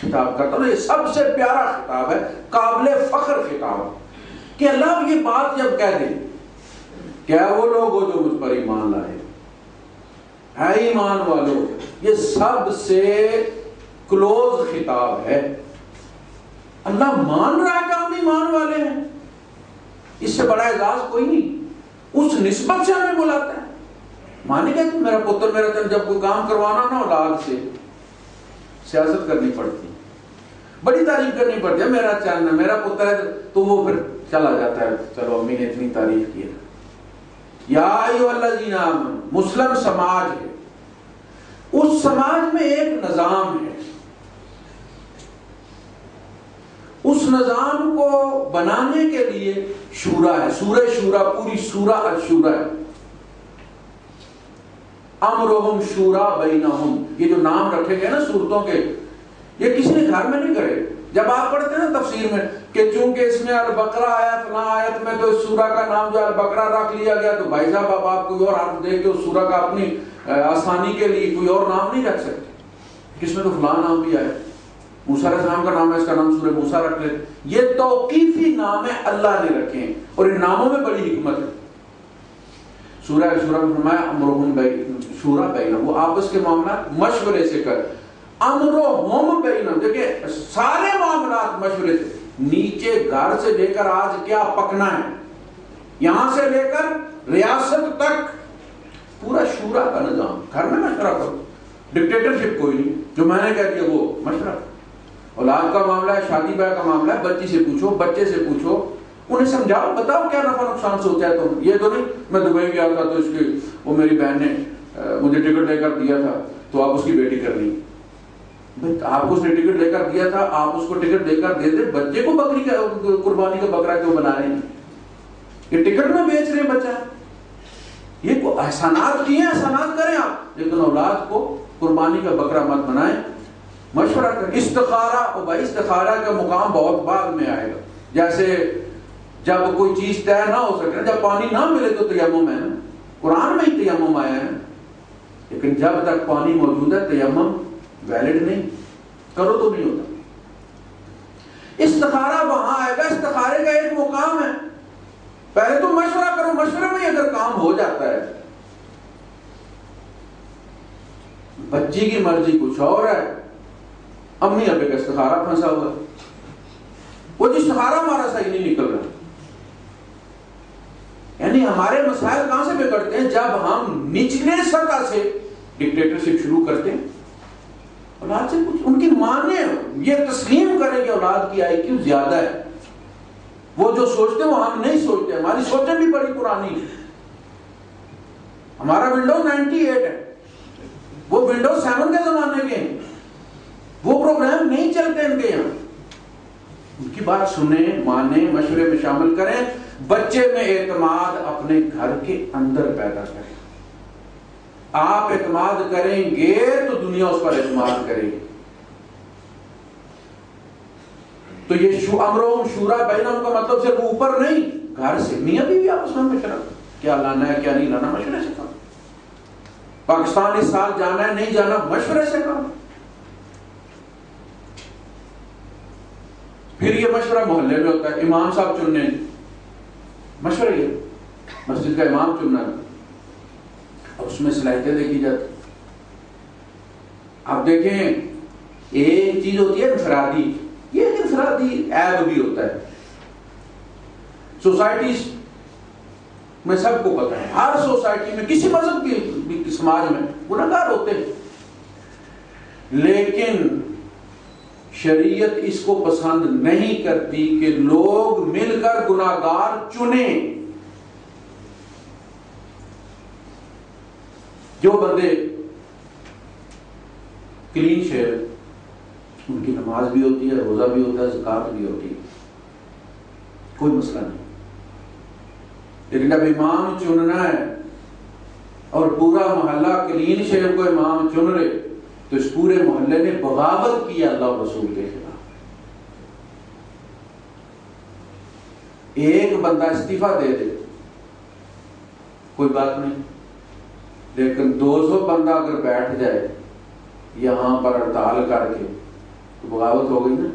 خطاب کرتا ہے۔ یہ سب سے پیارا خطاب ہے، قابل فخر خطاب، کہ اللہ یہ بات جب کہہ دے کیا وہ لوگ ہو جو مجھ پر ایمان لائے، اے ایمان والو، یہ سب سے کلوز خطاب ہے۔ اللہ مان رہا ہے کہ ہم ایمان والے ہیں، اس سے بڑا اعزاز کوئی نہیں، اس نسبت سے ہمیں بلاتا ہے۔ مانے گا کہ میرا پتر میرا چند جب کوئی کام کروانا نا اولاد سے سیاست کرنی پڑتی، بڑی تعریف کرنی پڑتی ہے، میرا چند میرا پتر ہے، تو وہ پھر چلا جاتا ہے، چلو امی نے اتنی تعریف کی ہے۔ یا ایھا الذین آمنوا، مسلم سماج ہے، اس سماج میں ایک نظام ہے، اس نظام کو بنانے کے لیے شورا ہے، سورہ شورا، پوری سورہ الشورا ہے۔ امرہم شورا بینہم، یہ جو نام رکھے گئے نا صورتوں کے، یہ کسی نے گھر میں نہیں کرے۔ جب آپ پڑھتے ہیں نا تفسیر میں کہ چونکہ اس میں البقرہ آیا فلاں آیت میں تو اس سورہ کا نام جو البقرہ رکھ لیا گیا، تو بھائی صاحب اب آپ کوئی اور حرف دے کے اس سورہ کا اپنی آسانی کے لیے کوئی اور نام نہیں رکھ سکتے، اس میں تو فلاں نام بھی آیا، موسیٰ علیہ السلام کا نام ہے، اس کا نام سورہ موسیٰ رکھ لیتے۔ یہ توقیفی نام ہے، اللہ نے رکھے ہیں، اور ان ناموں میں بڑی حکمت ہے۔ سورہ شورا میں فرمایا امرہم شورا بینہم، وہ آپس کے معاملات مشورے سے کر، امرہم بینہم، دیکھیں سارے معاملات مشورے سے، نیچے گھر سے لے کر آج کیا پکنا ہے، یہاں سے لے کر ریاست تک پورا شورا کا نظام، گھر میں مشورہ کرو، ڈکٹیٹرشپ کوئی نہیں، جو میں نے کہہ دیا وہ مشورہ۔ اولاد کا معاملہ ہے، شادی بیاہ کا معاملہ ہے، بچی سے پوچھو، بچے سے پوچھو، انہیں سمجھاؤ، بتاؤ کیا نفع نقصان سوچا ہے تم۔ یہ تو نہیں میں دبئی گیا تھا تو اس کی وہ میری بہن نے مجھے ٹکٹ لے کر دیا تھا تو آپ اس کی بیٹی کر لی، آپ کو اس نے ٹکٹ لے کر دیا تھا، آپ اس کو ٹکٹ لے کر دے دے، بچے کو بکری کا قربانی کا بکرا کیوں بنا رہے ہیں؟ یہ ٹکٹ میں بیچ رہے ہیں بچہ، یہ کو احسانات کیے ہیں، احسانات کریں آپ، لیکن اولاد کو قربانی کا بکرا مت بنائیں، مشورہ کریں۔ استخارہ، اور بھائی استخارہ کا مقام بہت بعد میں آئے گا، جیسے جب کوئی چیز طے نہ ہو سکے، جب پانی نہ ملے تو تیمم ہے نا، قرآن میں ہی تیمم آیا ہے، لیکن جب تک پانی موجود ہے تیمم ویلڈ نہیں، کرو تو نہیں ہوتا۔ استخارہ وہاں آئے گا، استخارے کا ایک مقام ہے، پہلے تو مشورہ کرو، مشورے میں اگر کام ہو جاتا ہے، بچی کی مرضی کچھ اور ہے، امی ابے کا استخارہ پھنسا ہوا ہے، وہ جو استخارہ ہمارا صحیح نہیں نکل رہا، یعنی ہمارے مسائل کہاں سے بگڑتے ہیں؟ جب ہم نچلے سطح سے ڈکٹیٹرشپ شروع کرتے ہیں، اولاد سے کچھ ان کی ماننے، یہ تسلیم کریں کہ اولاد کی آئی کیو زیادہ ہے، وہ جو سوچتے ہیں وہ ہم نہیں سوچتے، ہماری سوچیں بھی بڑی پرانی ہے، ہمارا ونڈوز 98 ہے، وہ ونڈوز 7 کے زمانے کے ہیں، وہ پروگرام نہیں چلتے ان کے یہاں۔ ان کی بات سنیں، مانیں، مشورے میں شامل کریں، بچے میں اعتماد اپنے گھر کے اندر پیدا کریں۔ آپ اعتماد کریں گے تو دنیا اس پر اعتماد کرے گی۔ تو یہ امرہم شورا بینہم کا مطلب صرف اوپر نہیں، گھر سے میاں بیوی آپس میں مشورہ، کیا لانا ہے کیا نہیں لانا، مشورے سے کرو۔ پاکستان اس سال جانا ہے نہیں جانا، مشورے سے کرو۔ پھر یہ مشورہ محلے میں ہوتا ہے، امام صاحب چننے، مشورہ یہ مسجد کا امام چننا، اور اس میں صلاحیتیں دیکھی جاتی۔ آپ دیکھیں ایک چیز ہوتی ہے انفرادی، یہ ایک انفرادی عیب بھی ہوتا ہے، سوسائٹیز میں سب کو پتہ ہے، ہر سوسائٹی میں کسی مذہب کی سماج میں گناہگار ہوتے ہیں، لیکن شریعت اس کو پسند نہیں کرتی کہ لوگ مل کر گناہگار چنیں۔ جو بندے کلین شیو، ان کی نماز بھی ہوتی ہے، روزہ بھی ہوتا ہے، زکوٰۃ بھی ہوتی ہے، کوئی مسئلہ نہیں. لیکن جب امام چننا ہے اور پورا محلہ کلین شیو کو امام چن رہے تو اس پورے محلے نے بغاوت کی اللہ اور رسول کے خلاف. ایک بندہ استعفیٰ دے دے کوئی بات نہیں، لیکن 200 بندہ اگر بیٹھ جائے یہاں پر ہڑتال کر کے تو بغاوت ہو گئی نا.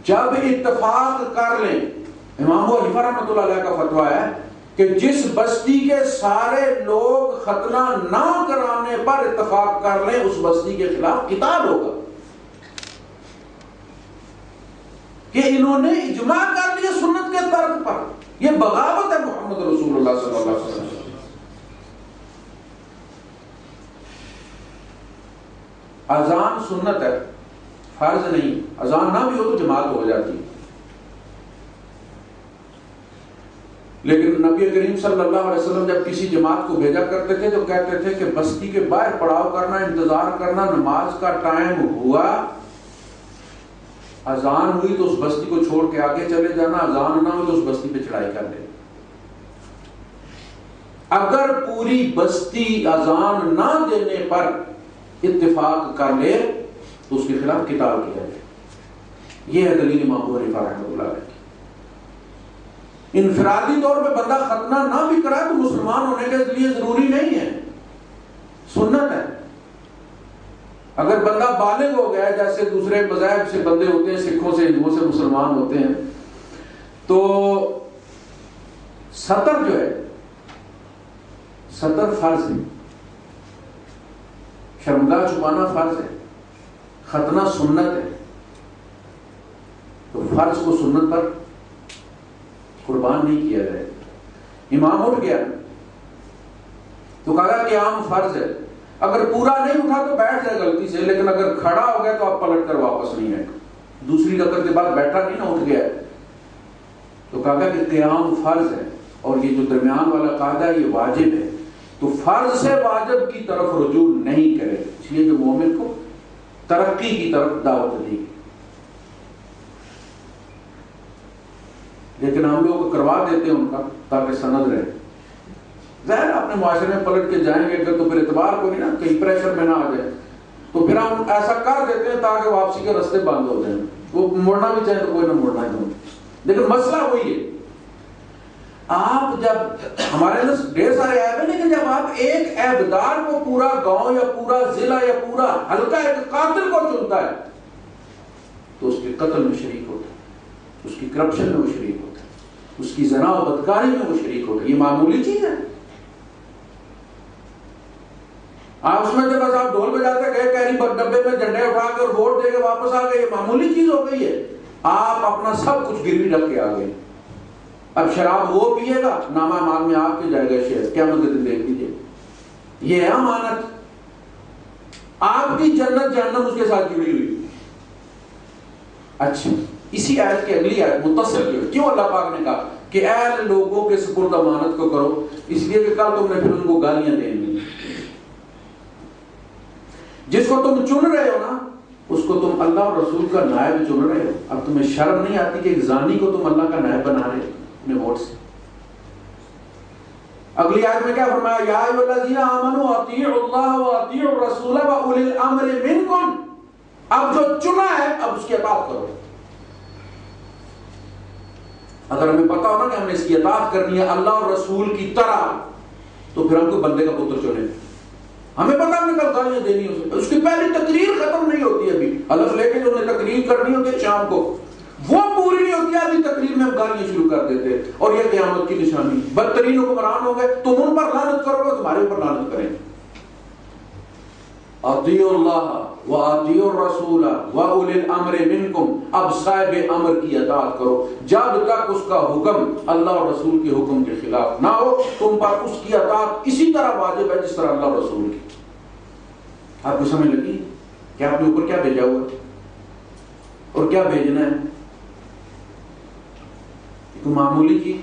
جب اتفاق کر لیں، امام ابو حنیفہ رحمۃ اللہ علیہ کا فتویٰ ہے کہ جس بستی کے سارے لوگ ختنہ نہ کرانے پر اتفاق کر لیں اس بستی کے خلاف قتال ہوگا، کہ انہوں نے اجماع کر لیا سنت کے ترک پر. یہ بغاوت ہے محمد رسول اللہ صلی اللہ علیہ وسلم. اذان سنت ہے، فرض نہیں. اذان نہ بھی ہو تو جماعت ہو جاتی ہے. لیکن نبی کریم صلی اللہ علیہ وسلم جب کسی جماعت کو بھیجا کرتے تھے تو کہتے تھے کہ بستی کے باہر پڑاؤ کرنا، انتظار کرنا، نماز کا ٹائم ہوا، اذان ہوئی تو اس بستی کو چھوڑ کے آگے چلے جانا، اذان نہ ہوئی تو اس بستی پہ چڑھائی کر لے. اگر پوری بستی اذان نہ دینے پر اتفاق کر لے تو اس کے خلاف قتال کیا جائے. یہ ہے دلیل امام ابو حنیفہ رحمۃ اللہ علیہ. انفرادی طور پہ بندہ ختنہ نہ بھی کرائے تو مسلمان ہونے کے لیے ضروری نہیں ہے، سنت ہے. اگر بندہ بالغ ہو گیا جیسے دوسرے مذاہب سے بندے ہوتے ہیں، سکھوں سے، ہندوؤں سے مسلمان ہوتے ہیں، تو سطر جو ہے، سطر فرض ہے، شرمگاہ چھپانا فرض ہے، ختنہ سنت ہے. تو فرض کو سنت پر قربان نہیں کیا جائے. امام اٹھ گیا تو کہا قیام فرض ہے، اگر پورا نہیں اٹھا تو بیٹھ جائے غلطی سے، لیکن اگر کھڑا ہو گیا تو آپ پلٹ کر واپس نہیں آئے. دوسری رکعت کے بعد بیٹھا نہیں نا، اٹھ گیا تو کہا کہ قیام فرض ہے، اور یہ جو درمیان والا قاعدہ ہے یہ واجب ہے. تو فرض سے واجب کی طرف رجوع نہیں کرے، اس لیے کہ مومن کو ترقی کی طرف دعوت دی. لیکن ہم لوگ کروا دیتے ہیں ان کا تاکہ سند رہے. ظاہر اپنے معاشرے میں پلٹ کے جائیں گے اگر تو پھر اعتبار کو نہیں نا، کہیں پریشر میں نہ آ جائے تو پھر ہم ایسا کر دیتے ہیں تاکہ واپسی کے راستے بند ہو جائیں. وہ مڑنا بھی چاہیں تو کوئی نہ مڑنا ہے. لیکن مسئلہ وہی ہے، آپ جب ہمارے اندر ڈھیر سارے عیب ہیں، لیکن جب آپ ایک عیبدار کو پورا گاؤں یا پورا ضلع یا پورا حلقہ ایک قاتل کو چنتا ہے تو اس کے قتل میں شریک ہوتا ہے، اس کی کرپشن میں وہ شریک ہوتا ہے، اس کی زنا و بدکاری میں وہ شریک ہوتا ہے. یہ معمولی چیز ہے. آپ اس میں جب بس آپ ڈھول بجاتے گئے کیری ڈبے میں جھنڈے اٹھا کے اور ووٹ دے کے واپس آ گئے، یہ معمولی چیز ہو گئی ہے. آپ اپنا سب کچھ گروی رکھ کے آ گئے. اب شراب وہ پیے گا، نامہ مال میں آپ کے جائے گا شیئر، قیامت کے دن دیکھ لیجیے. یہ ہے امانت. آپ کی جنت جہنم اس کے ساتھ جڑی ہوئی. اچھا، اسی آیت کی اگلی آیت متصل کی، کیوں اللہ پاک نے کہا کہ اے لوگوں کے سپرد امانت کو کرو؟ اس لیے کہ کل تم نے پھر ان کو گالیاں دینی. جس کو تم چن رہے ہو نا اس کو تم اللہ اور رسول کا نائب چن رہے ہو. اب تمہیں شرم نہیں آتی کہ ایک زانی کو تم اللہ کا نائب بنا رہے ہو اپنے ووٹ سے؟ اگلی آیت میں کیا فرمایا؟ یا ایھا الذین آمنوا اطیعوا اللہ واطیعوا الرسول واولی الامر منکم. اب جو چنا ہے اب اس کی اطاعت کرو. اگر ہمیں پتا ہو نا کہ ہم نے اس کی اطاعت کرنی ہے اللہ اور رسول کی طرح تو پھر ہم کو بندے کا پتر چنے. ہمیں پتا ہم نے کل گالیاں دینی ہو، اس کی پہلی تقریر ختم نہیں ہوتی ابھی، حلف لے کے جو نے تقریر کرنی ہوتی ہے شام کو وہ پوری نہیں ہوتی، آدھی تقریر میں ہم گالیاں شروع کر دیتے. اور یہ قیامت کی نشانی. بدترین حکمران ہو گئے، تم ان پر لعنت کرو گے، تمہارے اوپر لعنت کریں. اطیعوا اللہ واطیعوا الرسول واولی الامر منکم. اب صاحب امر کی اطاعت کرو جب تک اس کا حکم اللہ اور رسول کے حکم کے خلاف نہ ہو. تم پر اس کی اطاعت اسی طرح واجب ہے جس طرح اللہ اور رسول کی. آپ کو سمجھ لگی کہ آپ نے اوپر کیا بھیجا ہوا اور کیا بھیجنا ہے؟ معمولی چیز.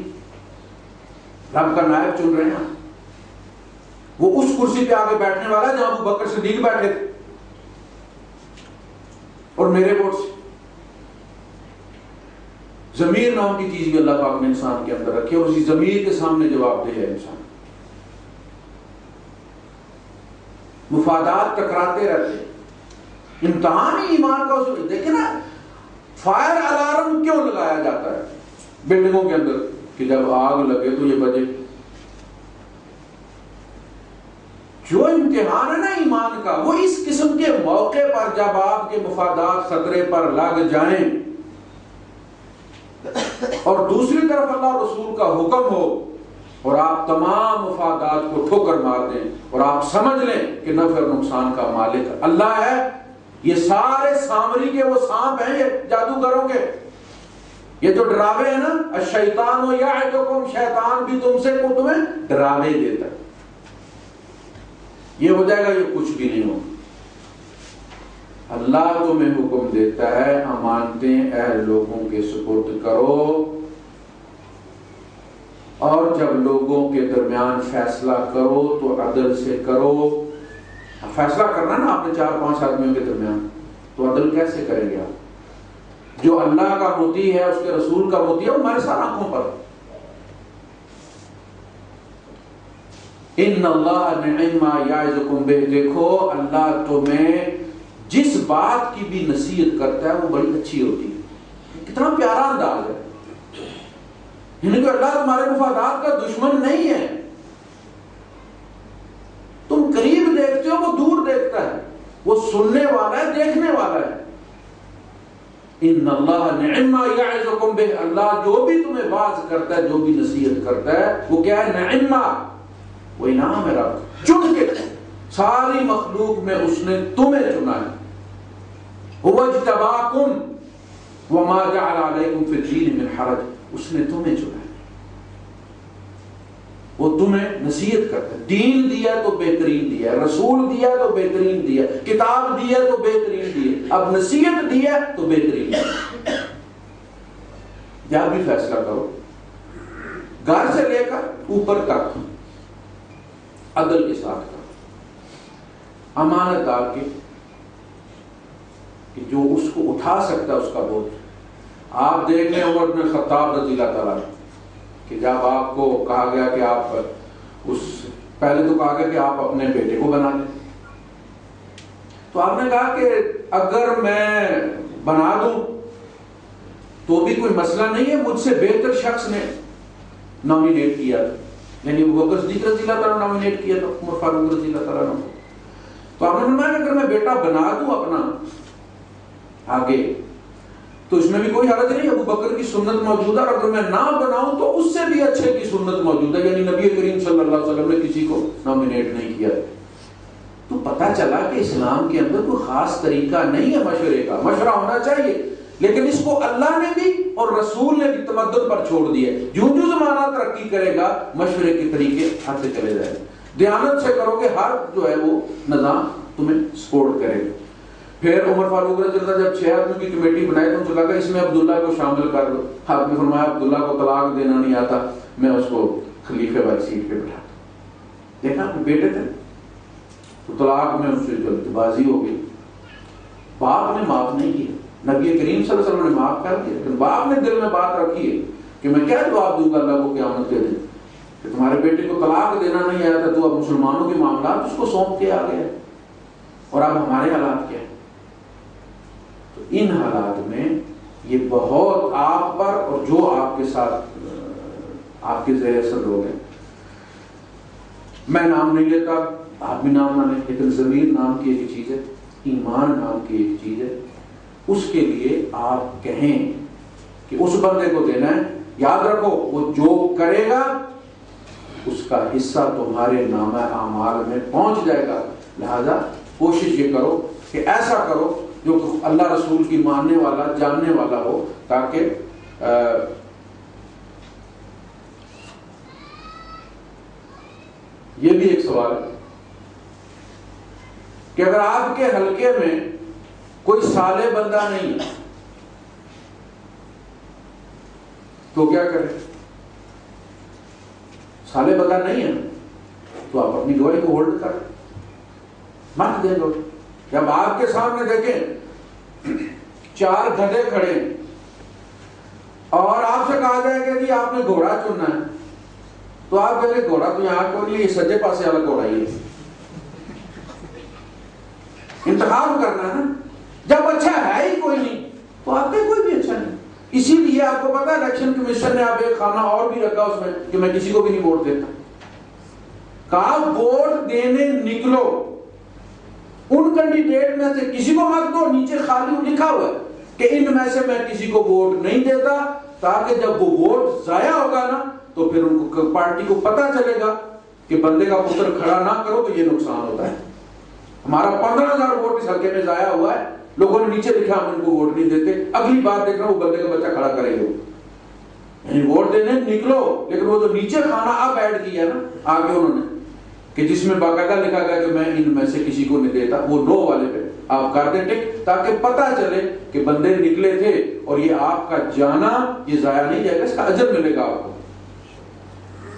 رب کا نائب چن رہے ہیں. وہ اس کرسی پہ آگے بیٹھنے والا جہاں ابو بکر صدیق بیٹھے تھے، اور میرے ووٹ سے۔ ضمیر نام کی چیز بھی اللہ پاک نے انسان کے اندر رکھی، اور اسی ضمیر کے سامنے جواب دے ہے انسان۔ مفادات ٹکراتے رہتے ہیں، امتحان ہی ایمان کا اصول۔ دیکھیں نا، فائر الارم کیوں لگایا جاتا ہے بلڈنگوں کے اندر کہ جب آگ لگے تو یہ بجے؟ جو امتحان ہے نا ایمان کا، وہ اس قسم کے موقع پر جب آپ کے مفادات خطرے پر لگ جائیں اور دوسری طرف اللہ رسول کا حکم ہو اور آپ تمام مفادات کو ٹھوکر مار دیں اور آپ سمجھ لیں کہ نفع اور نقصان کا مالک اللہ ہے۔ یہ سارے سامری کے وہ سانپ ہیں، یہ جادوگروں کے، یہ جو ڈراوے ہیں نا، الشیطان یعدکم، شیطان بھی تم سے کو تمہیں ڈراوے دیتا ہے، یہ ہو جائے گا، یہ کچھ بھی نہیں ہوگا۔ اللہ تمہیں حکم دیتا ہے امانتیں اہل لوگوں کے سپرد کرو، اور جب لوگوں کے درمیان فیصلہ کرو تو عدل سے کرو۔ فیصلہ کرنا نا آپ نے 4-5 آدمیوں کے درمیان، تو عدل کیسے کریں گے آپ؟ جو اللہ کا مطیع ہے، اس کے رسول کا مطیع ہے، وہ ہمارے ساتھ آنکھوں پر۔ ان اللہ نعم ما یعظکم بہ، دیکھو اللہ تمہیں جس بات کی بھی نصیحت کرتا ہے وہ بڑی اچھی ہوتی ہے۔ کتنا پیارا انداز ہے، یعنی کہ اللہ تمہارے مفادات کا دشمن نہیں ہے، تم قریب دیکھتے ہو، وہ دور دیکھتا ہے، وہ سننے والا ہے، دیکھنے والا ہے۔ ان اللہ نعم ما یعظکم بہ، اللہ جو بھی تمہیں واعظ کرتا ہے، جو بھی نصیحت کرتا ہے، وہ کیا ہے؟ نعم، وہ انعام ہے رب، چن کے ساری مخلوق میں اس نے تمہیں چنا ہے۔ هو اجتباکم وما جعل علیکم فی الدین من حرج، اس نے تمہیں چنا ہے، وہ تمہیں نصیحت کرتا ہے۔ دین دیا تو بہترین دیا، رسول دیا تو بہترین دیا، کتاب دیا تو بہترین دیا، اب نصیحت دیا تو بہترین دیا۔ جب بھی فیصلہ کرو، گھر سے لے کر اوپر تک عدل کے ساتھ کرو، امانت دار کے، کہ جو اس کو اٹھا سکتا ہے اس کا بوجھ۔ آپ دیکھ لیں عمر بن خطاب رضی اللہ تعالیٰ کہ جب آپ کو کہا گیا کہ آپ پہلے تو کہا گیا کہ آپ اپنے بیٹے کو بنا لیں، تو آپ نے کہا کہ اگر میں بنا دوں تو بھی کوئی مسئلہ نہیں ہے، مجھ سے بہتر شخص نے نامینیٹ کیا تھا، یعنی ابو بکر صدیق رضی اللہ تعالیٰ نے نامینیٹ کیا تھا عمر فاروق رضی اللہ تعالیٰ نے۔ تو آپ نے فرمایا کہ اگر میں بیٹا بنا دوں اپنا آگے تو اس میں بھی کوئی حرج نہیں، ابو بکر کی سنت موجود ہے، اور اگر میں نہ بناؤں تو اس سے بھی اچھے کی سنت موجود ہے، یعنی نبی کریم صلی اللہ علیہ وسلم نے کسی کو نامینیٹ نہیں کیا۔ تو پتہ چلا کہ اسلام کے اندر کوئی خاص طریقہ نہیں ہے مشورے کا، مشورہ ہونا چاہیے، لیکن اس کو اللہ نے بھی اور رسول نے بھی تمدن پر چھوڑ دیا ہے۔ جو جو زمانہ ترقی کرے گا مشورے کے طریقے ہاتھ سے چلے جائیں، دیانت سے کرو گے، ہر جو ہے وہ نظام تمہیں سپورٹ کرے گا۔ پھر عمر فاروق رضی اللہ جب 6 آدمیوں کی کمیٹی بنائی تو لگا اس میں عبداللہ کو شامل کر دو۔ آپ نے فرمایا عبداللہ کو طلاق دینا نہیں آتا، میں اس کو خلیفہ والی سیٹ پہ بٹھا دوں۔ دیکھا اپنے بیٹے تھے تو طلاق میں ان سے جلد بازی ہو گئی، باپ نے معاف نہیں کیا، نبی کریم صلی اللہ علیہ وسلم نے معاف کر دیا، لیکن باپ نے دل میں بات رکھی ہے کہ میں کیا جواب دوں گا اللہ کو قیامت کے دن کہ تمہارے بیٹے کو طلاق دینا نہیں آیا تھا، تو اب مسلمانوں کے معاملات اس کو سونپ کے آ گیا، اور اب ہمارے حالات کیا ہے۔ تو ان حالات میں یہ بہت آپ پر اور جو آپ کے ساتھ آپ کے زیر اثر لوگ ہیں، میں نام نہیں لیتا، آپ بھی نام نہ لیں، لیکن ضمیر نام کی ایک چیز ہے، ایمان نام کی ایک چیز ہے، اس کے لیے آپ کہیں کہ اس بندے کو دینا ہے، یاد رکھو وہ جو کرے گا اس کا حصہ تمہارے نامہ اعمال میں پہنچ جائے گا، لہذا کوشش یہ کرو کہ ایسا کرو جو اللہ رسول کی ماننے والا جاننے والا ہو، تاکہ یہ بھی ایک سوال ہے کہ اگر آپ کے حلقے میں کوئی صالح بندہ نہیں ہے تو کیا کریں؟ صالح بندہ نہیں ہے تو آپ اپنی گواہی کو ہولڈ کریں، مت دیں لوگ. جب آپ کے سامنے دیکھیں 4 گدھے کھڑے اور آپ سے کہا جائے کہ جی آپ نے گھوڑا چننا ہے، تو آپ کہیں گے گھوڑا تو یہاں کو نہیں، یہ سجے پاسے والا گھوڑا ہی ہے. انتخاب کرنا ہے نا. جب اچھا ہے ہی کوئی نہیں تو آپ کے کوئی بھی اچھا نہیں. اسی لیے آپ کو پتا الیکشن کمیشن نے آپ ایک خانہ اور بھی رکھا اس میں کہ میں کسی کو بھی نہیں ووٹ دیتا. کہا ووٹ دینے نکلو، ان کینڈیڈیٹ میں سے کسی کو مت دو. نیچے خالی لکھا ہوا ہے کہ ان میں سے میں کسی کو ووٹ نہیں دیتا، تاکہ جب وہ ووٹ ضائع ہوگا نا تو پھر ان کو پارٹی کو پتا چلے گا کہ بندے کا پتر کھڑا نہ کرو تو یہ نقصان ہوتا ہے. ہمارا 15,000 ووٹ اس حلقے میں ضائع ہوا ہے، لوگوں نے نیچے لکھا ہم ان کو ووٹ نہیں دیتے. اگلی بار دیکھ رہا وہ بندے کا بچہ کھڑا کریں گے. یعنی ووٹ دینے نکلو، لیکن وہ جو نیچے کھانا اب ایڈ کیا نا آگے انہوں نے کہ جس میں باقاعدہ لکھا گیا کہ میں ان میں سے کسی کو نہیں دیتا، وہ نو والے پہ آپ کر دیں ٹک، تاکہ پتا چلے کہ بندے نکلے تھے اور یہ آپ کا جانا یہ ضائع نہیں جائے گا، اس کا اجر ملے گا آپ کو.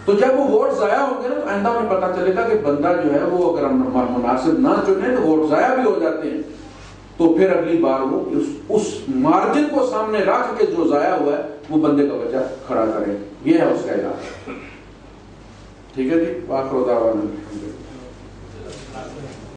تو جب وہ ووٹ ضائع ہوں گے نا تو آئندہ میں پتا چلے گا کہ بندہ جو ہے وہ اگر ہم مناسب نہ چنے تو ووٹ ضائع بھی ہو جاتے ہیں. تو پھر اگلی بار وہ اس مارجن کو سامنے رکھ کے جو ضائع ہوا ہے وہ بندے کا بچہ کھڑا کرے. یہ ہے اس کا علاج. ٹھیک ہے جی. آخر دعوانا